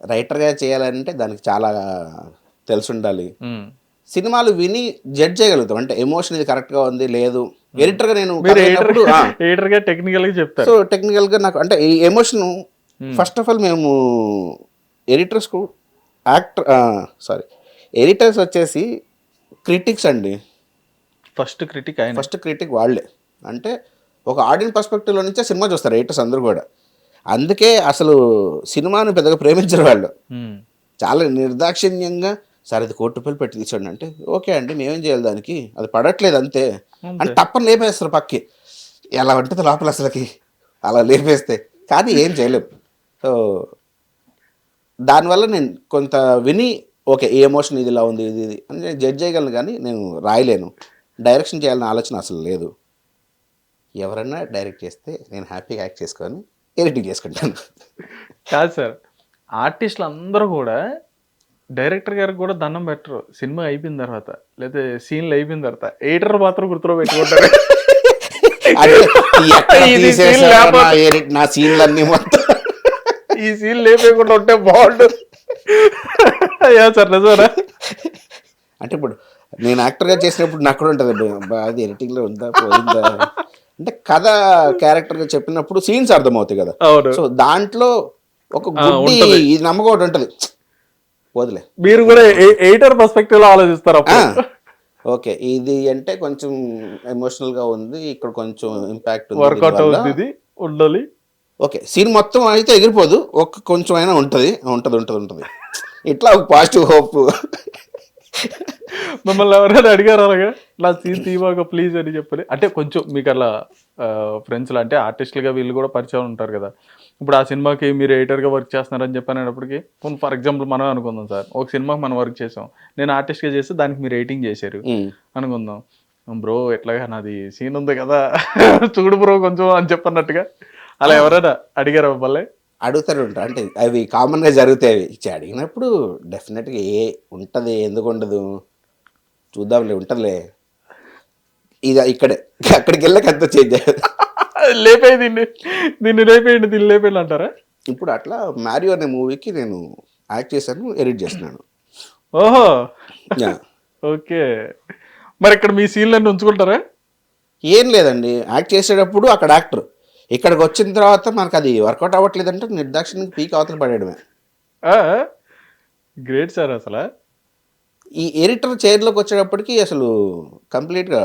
రైటర్గా చేయాలంటే దానికి చాలా తెలిసి ఉండాలి. సినిమాలు విని జడ్జ్ చేయగలుగుతాం, అంటే ఎమోషన్ ఇది కరెక్ట్గా ఉంది లేదు. ఎడిటర్గా నేను టెక్నికల్గా చెప్తాను. సో టెక్నికల్గా నాకు అంటే ఈ ఎమోషన్ ఫస్ట్ ఆఫ్ ఆల్ మేము ఎడిటర్స్కు ఎడిటర్స్ వచ్చేసి క్రిటిక్స్ అండి. ఫస్ట్ క్రిటిక్ వాళ్ళే. అంటే ఒక ఆడియన్స్ పర్స్పెక్టివ్లో నుంచే సినిమా చూస్తారు రైటర్స్ అందరూ కూడా. అందుకే అసలు సినిమాను పెద్దగా ప్రేమించరు వాళ్ళు. చాలా నిర్దాక్షిణ్యంగా సార్ అది ₹1,00,00,000 పెట్టి తీసాడు అంటే ఓకే అండి మేమేం చేయాలి దానికి, అది పడట్లేదు అంతే అని తప్పని లేపేస్తారు పక్కి. ఎలా ఉంటుంది లోపల అసలుకి అలా లేపేస్తే, కానీ ఏం చేయలేం. సో దానివల్ల నేను కొంత విని ఓకే ఈ ఎమోషన్ ఇది ఇలా ఉంది ఇది అని నేను జడ్జ్ చేయగలను, కానీ నేను రాయలేను. డైరెక్షన్ చేయాలన్న ఆలోచన అసలు లేదు. ఎవరన్నా డైరెక్ట్ చేస్తే నేను హ్యాపీగా యాక్ట్ చేసుకొని ఎడిటింగ్ చేసుకుంటాను. కాదు సార్, ఆర్టిస్టులు అందరూ కూడా డైరెక్టర్ గారికి కూడా దండం పెట్టరు సినిమా అయిపోయిన తర్వాత, లేదా సీన్లు అయిపోయిన తర్వాత. ఎడిటర్ మాత్రం గుర్తులో పెట్టుకుంటారు. అంటే ఎక్కడ తీసేసారో నా సీన్లన్నీ మొత్తం ఈ సీన్ లేపేయకుండా ఉంటే బాగుంటుంది. అయ్యా సార్ నిజమేనా? అంటే ఇప్పుడు నేను యాక్టర్గా చేసినప్పుడు నాకు కూడా ఉంటుంది అది ఎడిటింగ్లో ఉందా పోయిందా అంటే కథ క్యారెక్టర్గా చెప్పినప్పుడు సీన్స్ అర్థమవుతాయి కదా. సో దాంట్లో ఒక గుడ్డి ఇది నమ్మకం ఒకటి ఉంటుంది, వదిలే. మీరు కూడా ఎడిటర్ పర్స్పెక్టివ్ లో ఆలోచిస్తారు అప్పుడు. ఓకే ఇది అంటే కొంచెం ఎమోషనల్గా ఉంది, ఇక్కడ కొంచెం ఇంపాక్ట్ వర్కౌట్ అవుతుంది ఉండాలి. ఓకే సీన్ మొత్తం అయితే ఎగిరిపోదు, ఒక కొంచెం అయినా ఉంటుంది ఉంటుంది ఉంటుంది ఉంటుంది ఇట్లా ఒక పాజిటివ్ హోప్. మిమ్మల్ని ఎవరైనా అడిగారు అలాగా నా సీన్ తీవాక ప్లీజ్ అని చెప్పని? అంటే కొంచెం మీకు అలా ఫ్రెండ్స్లు అంటే ఆర్టిస్టులుగా వీళ్ళు కూడా పరిచయం ఉంటారు కదా. ఇప్పుడు ఆ సినిమాకి మీరు ఎడిటర్గా వర్క్ చేస్తున్నారని చెప్పనేటప్పటికి ఫర్ ఎగ్జాంపుల్ మనం అనుకుందాం సార్, ఒక సినిమాకి మనం వర్క్ చేసాం, నేను ఆర్టిస్ట్గా చేస్తే దానికి మీరు ఎడిటింగ్ చేశారు అనుకుందాం. బ్రో ఎట్లాగా నాది సీన్ ఉంది కదా చూడు బ్రో కొంచెం అని చెప్పన్నట్టుగా అలా ఎవరైనా అడిగారు మళ్ళీ? అడుగుతారు ఉంటారు, అంటే అవి కామన్గా జరుగుతాయి. అవి అడిగినప్పుడు డెఫినెట్గా ఉంటుంది, ఎందుకు ఉండదు చూద్దాంలే ఉంటుందిలే, ఇది ఇక్కడే అక్కడికి వెళ్ళక అంత చేంజ్ లేపేయి దీన్ని లేపేయండి దీన్ని లేపేయండి అంటారా? ఇప్పుడు అట్లా మ్యారియో అనే మూవీకి నేను యాక్ట్ చేశాను, ఎడిట్ చేస్తున్నాను. ఓహో ఓకే. మరి ఇక్కడ మీ సీన్లన్నీ ఉంచుకుంటారా? ఏం లేదండి, యాక్ట్ చేసేటప్పుడు అక్కడ యాక్టర్, ఇక్కడికి వచ్చిన తర్వాత మనకు అది వర్కౌట్ అవ్వట్లేదంటే నిర్దాక్షిణ్యంగా పీక్ అవతల పడేయడమే. Great sir. అసలు ఈ ఎడిటర్ చైర్లోకి వచ్చేటప్పటికి అసలు కంప్లీట్గా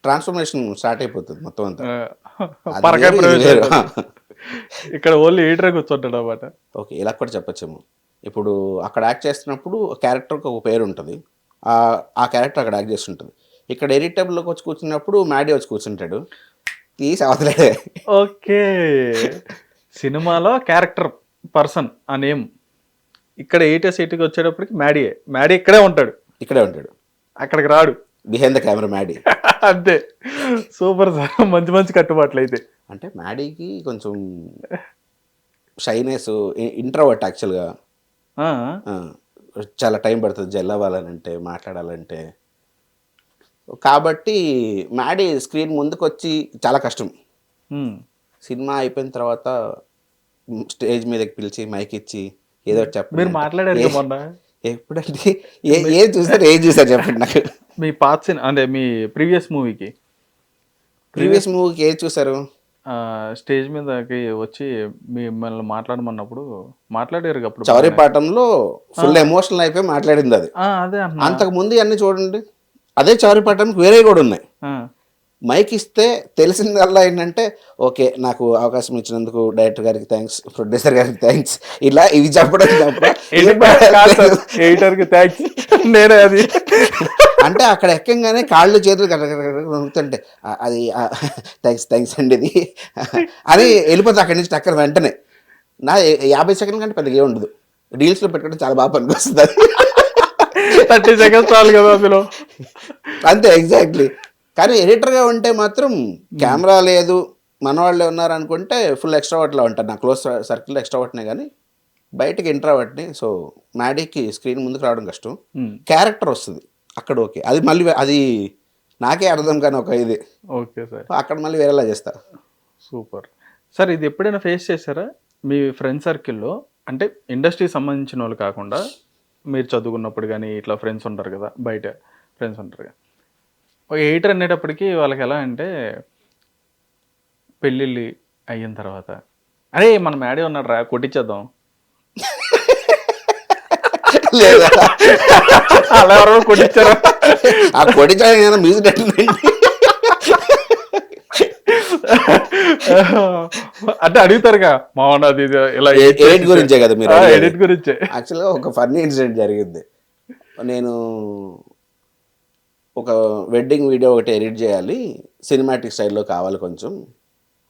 ట్రాన్స్ఫర్మేషన్ స్టార్ట్ అయిపోతుంది మొత్తం అంతా. ఇక్కడ ఓన్లీ ఎడిటర్ కూర్చుంటాడు అన్నమాట. ఓకే ఇలా కూడా చెప్పచ్చేమో. ఇప్పుడు అక్కడ యాక్ట్ చేస్తున్నప్పుడు క్యారెక్టర్కి ఒక పేరు ఉంటుంది, ఆ క్యారెక్టర్ అక్కడ యాక్ట్ చేస్తుంటుంది. ఇక్కడ ఎడిటబుల్లోకి వచ్చి కూర్చున్నప్పుడు మ్యాడీ వచ్చి కూర్చుంటాడు, తీసి అవతలే. ఓకే సినిమాలో క్యారెక్టర్ పర్సన్ ఆ నేమ్, ఇక్కడ 8 వచ్చేటప్పటికి మ్యాడీ ఇక్కడే ఉంటాడు అక్కడికి రాడు, బిహైండ్ ద కెమెరా మ్యాడీ. అంతే. సూపర్ సార్, మంచి మంచి కట్టుబాట్లు అయితే. అంటే మ్యాడీకి కొంచెం షైనెస్, ఇంట్రోవర్ట్ యాక్చువల్గా, చాలా టైం పడుతుంది జెల్ అవ్వాలనంటే, మాట్లాడాలంటే. కాబట్టి మ్యాడీ స్క్రీన్ ముందుకు వచ్చి చాలా కష్టం. సినిమా అయిపోయిన తర్వాత స్టేజ్ మీదకి పిలిచి మైక్ ఇచ్చి ఏదో చెప్పండి. మీరు మాట్లాడారు మొన్న ఎప్పుడంటే ఏం చూసారు చెప్పండి నాకు. మీ పాత సినిమా అంటే మీ ప్రీవియస్ మూవీకి ఏది చూసారు? స్టేజ్ మీదకి వచ్చి మిమ్మల్ని మాట్లాడమన్నప్పుడు మాట్లాడారు అప్పుడు. చౌరీపాఠంలో ఫుల్ ఎమోషనల్ అయిపోయి మాట్లాడింది అది. అదే అంతకు ముందు అన్ని చూడండి, అదే చౌరీపాఠంకి వేరే కూడా ఉన్నాయి. మైక్ ఇస్తే తెలిసిందల్లా ఏంటంటే ఓకే నాకు అవకాశం ఇచ్చినందుకు డైరెక్టర్ గారికి థ్యాంక్స్, ప్రొడ్యూసర్ గారికి థ్యాంక్స్, ఇలా ఇవి చెప్పడం నేనే అది. అంటే అక్కడ ఎక్కంగానే కాళ్ళు చేతులు కనుగుతుంటే అది థ్యాంక్స్ అండి ఇది అని వెళ్ళిపోతుంది అక్కడి నుంచి టక్కర్ వెంటనే. నా 50 సెకండ్ల కంటే పెద్దగా ఉండదు, రీల్స్లో పెట్టుకోవడం చాలా బాగా పనికొస్తుంది. 30 సెకండ్స్ చాలు కదా అందులో. అంతే ఎగ్జాక్ట్లీ. కానీ ఎడిటర్గా ఉంటే మాత్రం కెమెరా లేదు మన వాళ్ళే ఉన్నారు అనుకుంటే ఫుల్ ఎక్స్ట్రావర్ట్లా ఉంటారు. నా క్లోజ్ సర్కిల్ ఎక్స్ట్రావర్ట్నే, కానీ బయటకి ఇంట్రావర్ట్ని. సో మ్యాడీకి స్క్రీన్ ముందుకు రావడం కష్టం, క్యారెక్టర్ వస్తుంది అక్కడ ఓకే. అది మళ్ళీ అది నాకే అర్థం కానీ ఒక ఇది ఓకే సార్, అక్కడ మళ్ళీ వేరేలా చేస్తా. Super sir. ఇది ఎప్పుడైనా ఫేస్ చేశారా మీ ఫ్రెండ్ సర్కిల్లో? అంటే ఇండస్ట్రీకి సంబంధించిన వాళ్ళు కాకుండా మీరు చదువుకున్నప్పుడు కానీ ఇట్లా ఫ్రెండ్స్ ఉంటారు కదా, బయట ఫ్రెండ్స్ ఉంటారు కదా, ఒక ఎడిటర్ అనేటప్పటికి వాళ్ళకి ఎలా అంటే పెళ్ళిళ్ళు అయిన తర్వాత అరే మన మ్యాడీ ఉన్నాడు రా కొట్టించేద్దాం లేదా అలా ఎవరో కొట్టించారా? ఆ కొట్టించా మ్యూజిక్ అంటే అడుగుతారుగా మామూలు అది ఇది ఇలా ఎడిట్ గురించే కదా మీరు ఎడిట్ గురించే. యాక్చువల్గా ఒక ఫన్నీ ఇన్సిడెంట్ జరిగింది. నేను ఒక వెడ్డింగ్ వీడియో ఒకటి ఎడిట్ చేయాలి, సినిమాటిక్ స్టైల్లో కావాలి కొంచెం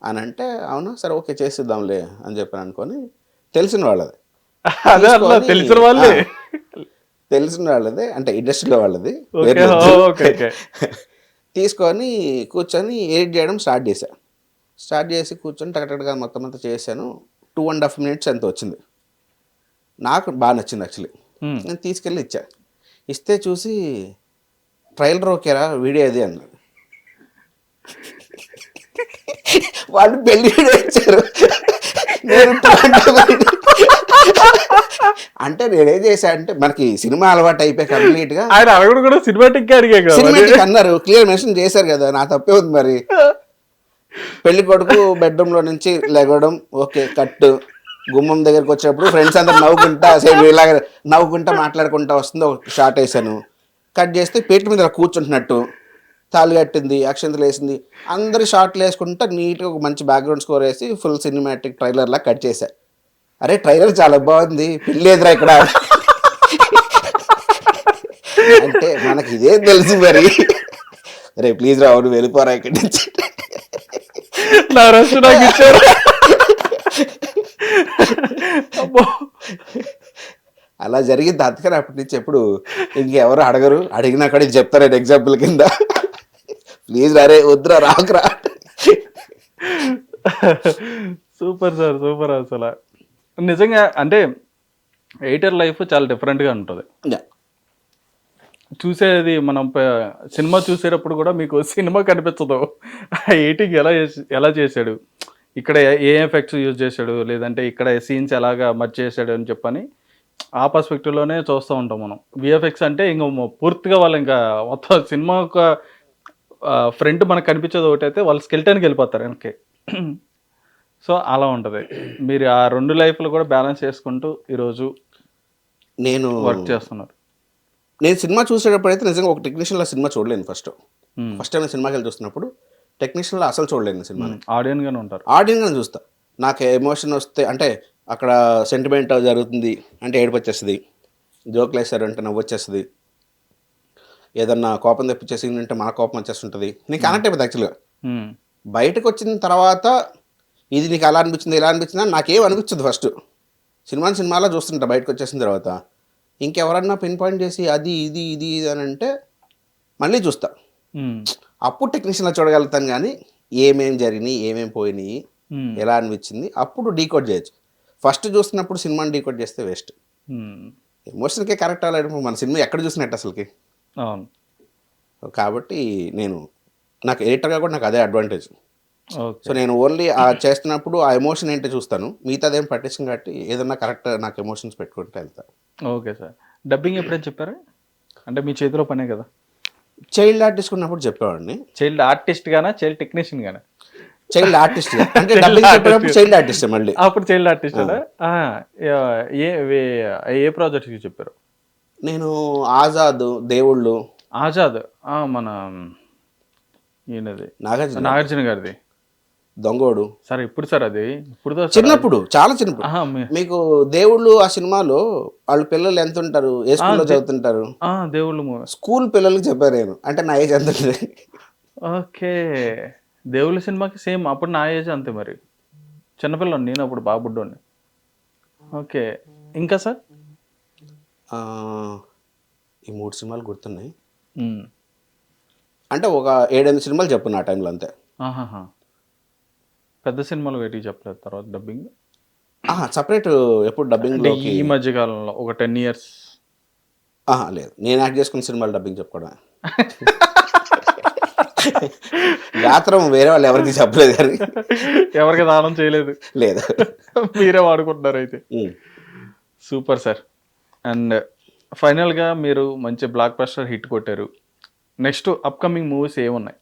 అని అంటే, అవునా సరే ఓకే చేసిద్దాంలే అని చెప్పాను అనుకొని, తెలిసిన వాళ్ళది అదే అట్లా తెలిసిన వాళ్ళే, తెలిసిన వాళ్ళది అంటే ఇండస్ట్రీలో వాళ్ళది తీసుకొని కూర్చొని ఎడిట్ చేయడం స్టార్ట్ చేసి కూర్చొని టకటకగా మొత్తం అంతా చేశాను. 2.5 minutes ఎంత వచ్చింది. నాకు బాగా నచ్చింది యాక్చువల్లీ. నేను తీసుకెళ్ళి ఇస్తే చూసి ట్రైలర్ ఓకేరా వీడియో అది అన్నాడు. వాళ్ళు పెళ్లి వీడియో ఇచ్చారు, నేను అంటే నేనేం చేశా అంటే, మనకి సినిమా అలవాటు అయిపోయి కంప్లీట్ గా ఆయన అడగడు కూడా సినిమాటిక్ అన్నారు, క్లియర్ మెన్షన్ చేశారు కదా, నా తప్పే ఉంది మరి. పెళ్లి కొడుకు బెడ్రూమ్ లో నుంచి లెగడం ఓకే కట్, గుమ్మం దగ్గరకు వచ్చేటప్పుడు ఫ్రెండ్స్ అందరు నవ్వుకుంటా సేమ్ ఇలాగ నవ్వుకుంటా మాట్లాడుకుంటా వస్తుంది, ఒక షార్ట్ వేసాను. కట్ చేస్తే పీట మీద కూర్చుంటున్నట్టు, తాళి కట్టింది, అక్షంతలు వేసింది, అందరు షార్ట్లు వేసుకుంటా నీట్గా ఒక మంచి బ్యాక్గ్రౌండ్ స్కోర్ వేసి ఫుల్ సినిమాటిక్ ట్రైలర్ లా కట్ చేశా. అరే ట్రైలర్ చాలా బాగుంది, పెళ్ళి ఎదురా ఇక్కడ అంటే మనకి ఇదే తెలుసు మరి. రే ప్లీజ్ రా అవును వెళ్ళిపోరా ఇక్కడి నుంచి, అలా జరిగింది. అందుకని అప్పటి నుంచి ఎప్పుడు ఇంకెవరు అడగరు, అడిగినా కూడా చెప్తారు నేను ఎగ్జాంపుల్ కింద, ప్లీజ్ అరే వద్దురా రాకురా. Super sir super. అసలు నిజంగా అంటే ఎడిటర్ లైఫ్ చాలా డిఫరెంట్గా ఉంటుంది. చూసేది మనం సినిమా చూసేటప్పుడు కూడా మీకు సినిమా కనిపించదు, ఎడిటింగ్ ఎలా చేశాడు, ఇక్కడ ఏ ఎఫెక్ట్స్ యూజ్ చేశాడు, లేదంటే ఇక్కడ సీన్స్ ఎలాగా మర్చి చేశాడు అని చెప్పని ఆ పర్స్పెక్టివ్లోనే చూస్తూ ఉంటాం మనం. విఎఫ్ఎక్స్ అంటే ఇంకా పూర్తిగా వాళ్ళు ఇంకా మొత్తం సినిమా ఒక ఫ్రంట్ మనకు కనిపించేది ఒకటి అయితే వాళ్ళు స్కెల్టన్కి వెళ్ళిపోతారు వెనక్కి. సో అలా ఉంటుంది. మీరు ఆ రెండు లైఫ్లు కూడా బ్యాలెన్స్ చేసుకుంటూ ఈరోజు నేను వర్క్ చేస్తున్నారు. నేను సినిమా చూసేటప్పుడు అయితే నిజంగా ఒక టెక్నీషియన్లో సినిమా చూడలేను. ఫస్ట్ టైం సినిమాకి వెళ్ళి చూస్తున్నప్పుడు టెక్నీషియన్లో అసలు చూడలేను సినిమా. ఆడియన్గానే ఉంటారు, ఆడియన్గానే చూస్తా. నాకు ఎమోషన్ వస్తే అంటే అక్కడ సెంటిమెంట్ జరుగుతుంది అంటే ఏడుపు వచ్చేస్తుంది, జోక్లు వేస్తారు అంటే నవ్వు వచ్చేస్తుంది, ఏదన్నా కోపం తెప్పించే సీన్ అంటే మా కోపం వచ్చేస్తుంటుంది. నేను కనెక్ట్ అయిపోతుంది యాక్చువల్గా. బయటకు వచ్చిన తర్వాత ఇది నీకు అలా అనిపించింది ఇలా అనిపించింది అని నాకేం అనిపించదు. ఫస్ట్ సినిమాలో చూస్తుంటా, బయటకు వచ్చేసిన తర్వాత ఇంకెవరన్నా పిన్ పాయింట్ చేసి అది ఇది ఇది ఇది అని అంటే మళ్ళీ చూస్తా. అప్పుడు టెక్నీషియన్లో చూడగలుగుతాను, కానీ ఏమేం జరిగినాయి ఏమేం పోయినాయి ఎలా అనిపించింది అప్పుడు డీకోడ్ చేయొచ్చు. ఫస్ట్ చూస్తున్నప్పుడు సినిమాని డీకోడ్ చేస్తే వేస్ట్. ఎమోషన్కే కరెక్ట్ అవ్వలేదు మన సినిమా ఎక్కడ చూసినట్టు అసలుకి. కాబట్టి నాకు ఎడిటర్గా కూడా నాకు అదే అడ్వాంటేజ్. సో నేను ఓన్లీ చేస్తున్నప్పుడు ఆ ఎమోషన్ ఏంటో చూస్తాను, మిగతాదేం పట్టించాను కాబట్టి ఏదన్నా కరెక్ట్ నాకు ఎమోషన్స్ పెట్టుకుంటే వెళ్తాను. Okay sir. డబ్బింగ్ ఎప్పుడైనా చెప్పారా? అంటే మీ చేతిలో పనే కదా. చైల్డ్ ఆర్టిస్ట్ ఉన్నప్పుడు చెప్పేవాడిని. చైల్డ్ ఆర్టిస్ట్ గానా చైల్డ్ టెక్నీషియన్ గానా? చైల్డ్ ఆర్టిస్ట్ అంటే డబ్బింగ్ చెప్పినప్పుడు చైల్డ్ ఆర్టిస్ట్ మళ్ళీ. అప్పుడు చైల్డ్ ఆర్టిస్ట్. ఏ ప్రాజెక్ట్కి చెప్పారు? నేను ఆజాద్, దేవుళ్ళు. ఆజాద్ మన ఈయనది నాగార్జున గారిది దొంగోడు సార్. ఇప్పుడు సార్ అది ఇప్పుడు చిన్నప్పుడు, చాలా చిన్నప్పుడు. మీకు దేవుళ్ళు ఆ సినిమాలో వాళ్ళ పిల్లలు ఎంత ఉంటారు, ఏ స్కూల్లో చదువుతుంటారు? దేవుళ్ళు స్కూల్ పిల్లలకి చెప్పారు నేను, అంటే నా ఏజ్ ఎంత. ఓకే, దేవుళ్ళ సినిమాకి సేమ్ అప్పుడు నా ఏజ్ అంతే. మరి చిన్నపిల్లని నేను అప్పుడు బాబుడ్డోని. ఓకే, ఇంకా సార్ ఈ 3 సినిమాలు గుర్తున్నాయి. అంటే ఒక 7-8 సినిమాలు చెప్పు ఆ టైంలో అంతే. పెద్ద సినిమాలు వేటికి చెప్పలేదు తర్వాత డబ్బింగ్ సపరేట్ ఎప్పుడు డబ్బింగ్ ఈ మధ్య కాలంలో ఒక 10 years? లేదు, నేను యాక్ట్ చేసుకున్న సినిమాలు డబ్బింగ్ చెప్పుకోవడం. గాత్రం వేరే వాళ్ళు ఎవరికి చెప్పలేదు కానీ ఎవరికి దానం చేయలేదు. లేదు, మీరే వాడుకుంటున్నారు అయితే. Super sir. అండ్ ఫైనల్గా మీరు మంచి బ్లాక్ బస్టర్ హిట్ కొట్టారు. నెక్స్ట్ అప్కమింగ్ మూవీస్ ఏమున్నాయి?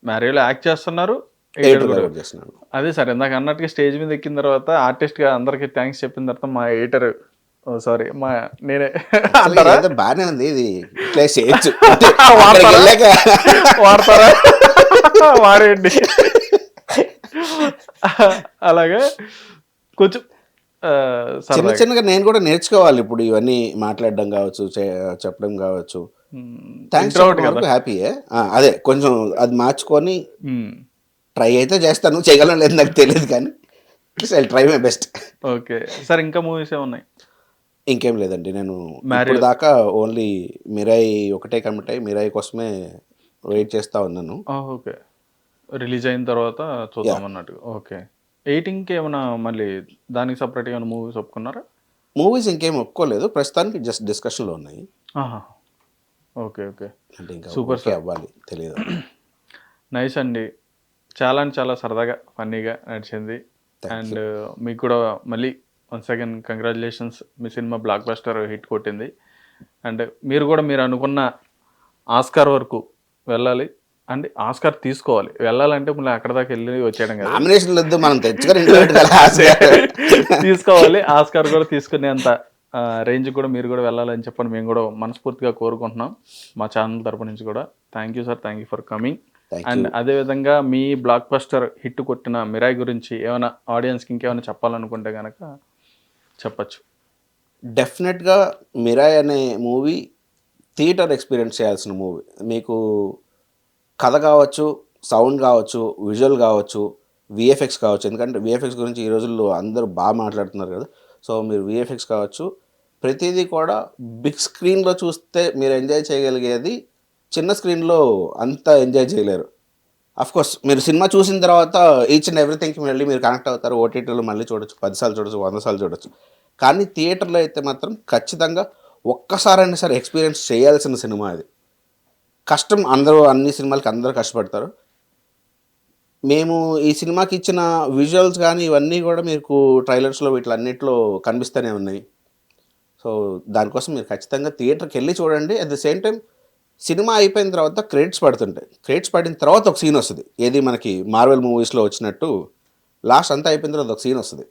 మ్యారియోలో యాక్ట్ చేస్తున్నారు, చేస్తున్నాను. అదే సార్ ఇందాక అన్నట్టుగా స్టేజ్ మీద ఎక్కిన తర్వాత ఆర్టిస్ట్గా అందరికీ థ్యాంక్స్ చెప్పిన తర్వాత మా ఎడిటర్ సారీ నేనే బాగానే ఉంది ఇది వాడతారా వాడేయండి. అలాగే కొంచెం చిన్న సరదాగా చిన్నగా నేను కూడా నేర్చుకోవాలి ఇప్పుడు ఇవన్నీ మాట్లాడడం కావచ్చు, చెప్పడం కావచ్చు. థ్యాంక్స్ ఇంట్రోవర్ట్ కదా. హ్యాపీయే. అదే కొంచెం అది మార్చుకొని మ్మ్. ట్రై అయితే చేస్తాను. చేయగలను లేదు నాకు తెలియదు కానీ I try my best. Okay sir, ఇంకా మూవీస్ ఏమున్నాయి? ఇంకేం లేదండి, నేను Married. ఇప్పుడు దాకా ఓన్లీ మిరాయి ఒకటే కమిట్ అయ్యి మిరాయి కోసమే వెయిట్ చేస్తూ ఉన్నాను. ఓకే, రిలీజ్ అయిన తర్వాత చూద్దాం అన్నట్టు. ఓకే, 18కి ఏమైనా మళ్ళీ దానికి సపరేట్ ఏమైనా మూవీస్ ఒప్పుకున్నారా? మూవీస్ ఇంకేం ఒప్పుకోలేదు ప్రస్తుతానికి, జస్ట్ డిస్కషన్లో ఉన్నాయి. ఆహా, ఓకే ఓకే, అంటే ఇంకా Super, ఓకే అవ్వాలి, తెలియదు. నైస్ అండి. చాలా అంటే చాలా సరదాగా ఫన్నీగా నడిచింది. అండ్ మీకు కూడా మళ్ళీ వన్స్ అగైన్ కంగ్రాచులేషన్స్, మీ సినిమా బ్లాక్ బస్టర్ హిట్ కొట్టింది. అండ్ మీరు కూడా మీరు అనుకున్న ఆస్కార్ వరకు వెళ్ళాలి అండ్ ఆస్కార్ తీసుకోవాలి. వెళ్ళాలంటే మళ్ళీ అక్కడ దాకా వెళ్ళి వచ్చేయడం కదా, నామినేషన్ వద్దు, మనం తెచ్చుకొని ఇంట్లో పెట్టుకోవాలి. తీసుకోవాలి. ఆస్కార్ కూడా తీసుకునేంత రేంజ్ కూడా మీరు కూడా వెళ్ళాలని చెప్పని మేము కూడా మనస్ఫూర్తిగా కోరుకుంటున్నాం మా ఛానల్ తరపు నుంచి కూడా. Thank you sir, thank you for coming. And అదేవిధంగా మీ బ్లాక్ బస్టర్ హిట్ కొట్టిన మిరాయి గురించి ఏమైనా ఆడియన్స్కి ఇంకేమైనా చెప్పాలనుకుంటే కనుక చెప్పచ్చు. డెఫినెట్గా మిరాయ్ అనే మూవీ థియేటర్ ఎక్స్పీరియన్స్ చేయాల్సిన మూవీ. మీకు కథ కావచ్చు, సౌండ్ కావచ్చు, విజువల్ కావచ్చు, విఎఫ్ఎక్స్ కావచ్చు. ఎందుకంటే విఎఫ్ఎక్స్ గురించి ఈ రోజుల్లో అందరూ బాగా మాట్లాడుతున్నారు కదా. సో మీరు విఎఫ్ఎక్స్ కావచ్చు, ప్రతిదీ కూడా బిగ్ స్క్రీన్లో చూస్తే మీరు ఎంజాయ్ చేయగలిగేది చిన్న స్క్రీన్లో అంత ఎంజాయ్ చేయలేరు. కోర్స్ మీరు సినిమా చూసిన తర్వాత ఈచ్ అండ్ ఎవ్రీథింగ్కి మళ్ళీ మీరు కనెక్ట్ అవుతారు. ఓటీటీలో మళ్ళీ చూడొచ్చు, 10 సార్లు చూడొచ్చు, 100 సార్లు చూడొచ్చు. కానీ థియేటర్లో అయితే మాత్రం ఖచ్చితంగా ఒక్కసారైనా సరే ఎక్స్పీరియన్స్ చేయాల్సిన సినిమా అది. కష్టం, అందరూ అన్ని సినిమాలకి అందరూ కష్టపడతారు. మేము ఈ సినిమాకి ఇచ్చిన విజువల్స్ కానీ ఇవన్నీ కూడా మీకు ట్రైలర్స్లో వీటిలన్నిటిలో కనిపిస్తూనే ఉన్నాయి. సో దానికోసం మీరు ఖచ్చితంగా థియేటర్కి వెళ్ళి చూడండి. At the same time cinema అయిపోయిన తర్వాత క్రెడిట్స్ పడుతుంటాయి. క్రెడిట్స్ పడిన తర్వాత ఒక సీన్ వస్తుంది, ఏది మనకి మార్వెల్ మూవీస్లో వచ్చినట్టు లాస్ట్ అంతా అయిపోయిన తర్వాత ఒక సీన్ వస్తుంది.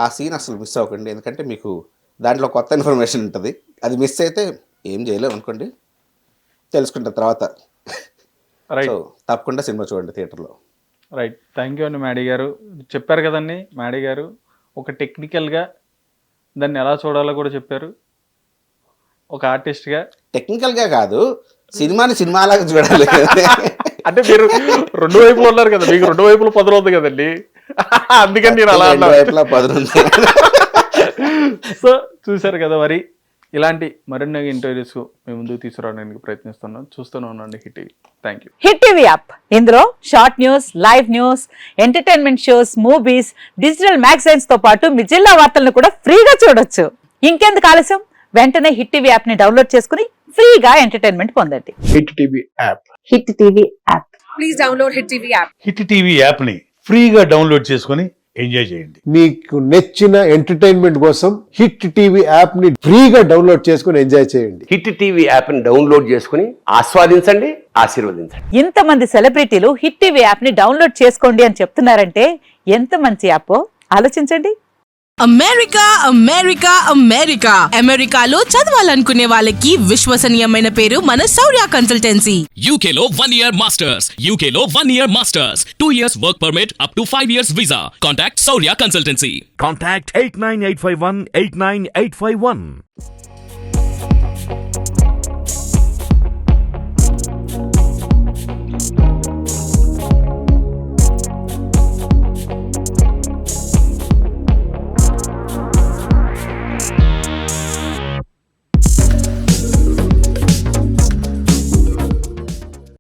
ఆ సీన్ అసలు మిస్ అవ్వకండి, ఎందుకంటే మీకు దాంట్లో కొత్త ఇన్ఫర్మేషన్ ఉంటుంది. అది మిస్ అయితే ఏం చేయలేము అనుకోండి, తెలుసుకుంటారు తర్వాత. సో తప్పకుండా సినిమా చూడండి థియేటర్లో. రైట్, థ్యాంక్ యూ అండి మ్యాడీ గారు. చెప్పారు కదండి మ్యాడీ గారు, ఒక టెక్నికల్గా దాన్ని ఎలా చూడాలో కూడా చెప్పారు. ఒక ఆర్టిస్ట్గా టెక్నికల్గా కాదు, సినిమాని సినిమాలాగా చూడాలి. అంటే మీరు రెండు వైపులు ఉన్నారు కదా, మీకు రెండు వైపులు పదులు కదండి, అందుకని నేను అలా అన్నా. వైపులా పదునుంది. సో చూసారు కదా, మరి ఇలాంటి మరిన్ని ఇంటర్వ్యూస్ మేము ముందుకు తీసుకురావడానికి ప్రయత్నిస్తున్నాం. చూస్తూనే ఉండండి hit TV. Thank you. Hit TV app, ఇందులో short news, live news, entertainment shows, movies, digital magazines తో పాటు మీ జిల్లా వార్తలను కూడా ఫ్రీగా చూడొచ్చు. ఇంకెందుకు ఆలస్యం, వెంటనే హిట్ టీవీ యాప్ ని డౌన్లోడ్ చేసుకుని ఫ్రీగా ఎంటర్టైన్మెంట్ పొందండి. Hit TV app. Hit TV app. Please download Hit TV app. Hit TV యాప్ని ఫ్రీగా డౌన్లోడ్ చేసుకొని ఎంజాయ్ చేయండి. మీకు నచ్చిన ఎంటర్టైన్మెంట్ కోసం హిట్ టీవీ యాప్ ని ఫ్రీగా డౌన్లోడ్ చేసుకుని ఎంజాయ్ చేయండి. హిట్ టీవీ యాప్ని డౌన్లోడ్ చేసుకుని ఆస్వాదించండి, ఆశీర్వదించండి. ఇంతమంది సెలబ్రిటీలు హిట్ టీవీ యాప్ ని డౌన్లోడ్ చేసుకోండి అని చెప్తున్నారంటే ఎంత మంచి యాప్ ఆలోచించండి. అమెరికా అమెరికా అమెరికా అమెరికాలో చదవాలనుకునే వాళ్ళకి విశ్వసనీయమైన పేరు మన శౌర్య కన్సల్టెన్సీ. UK లో 1 year masters. UK లో 1 year masters. 2 years work permit up to 5 years visa. Contact Saurya Consultancy. Contact 89851 89851.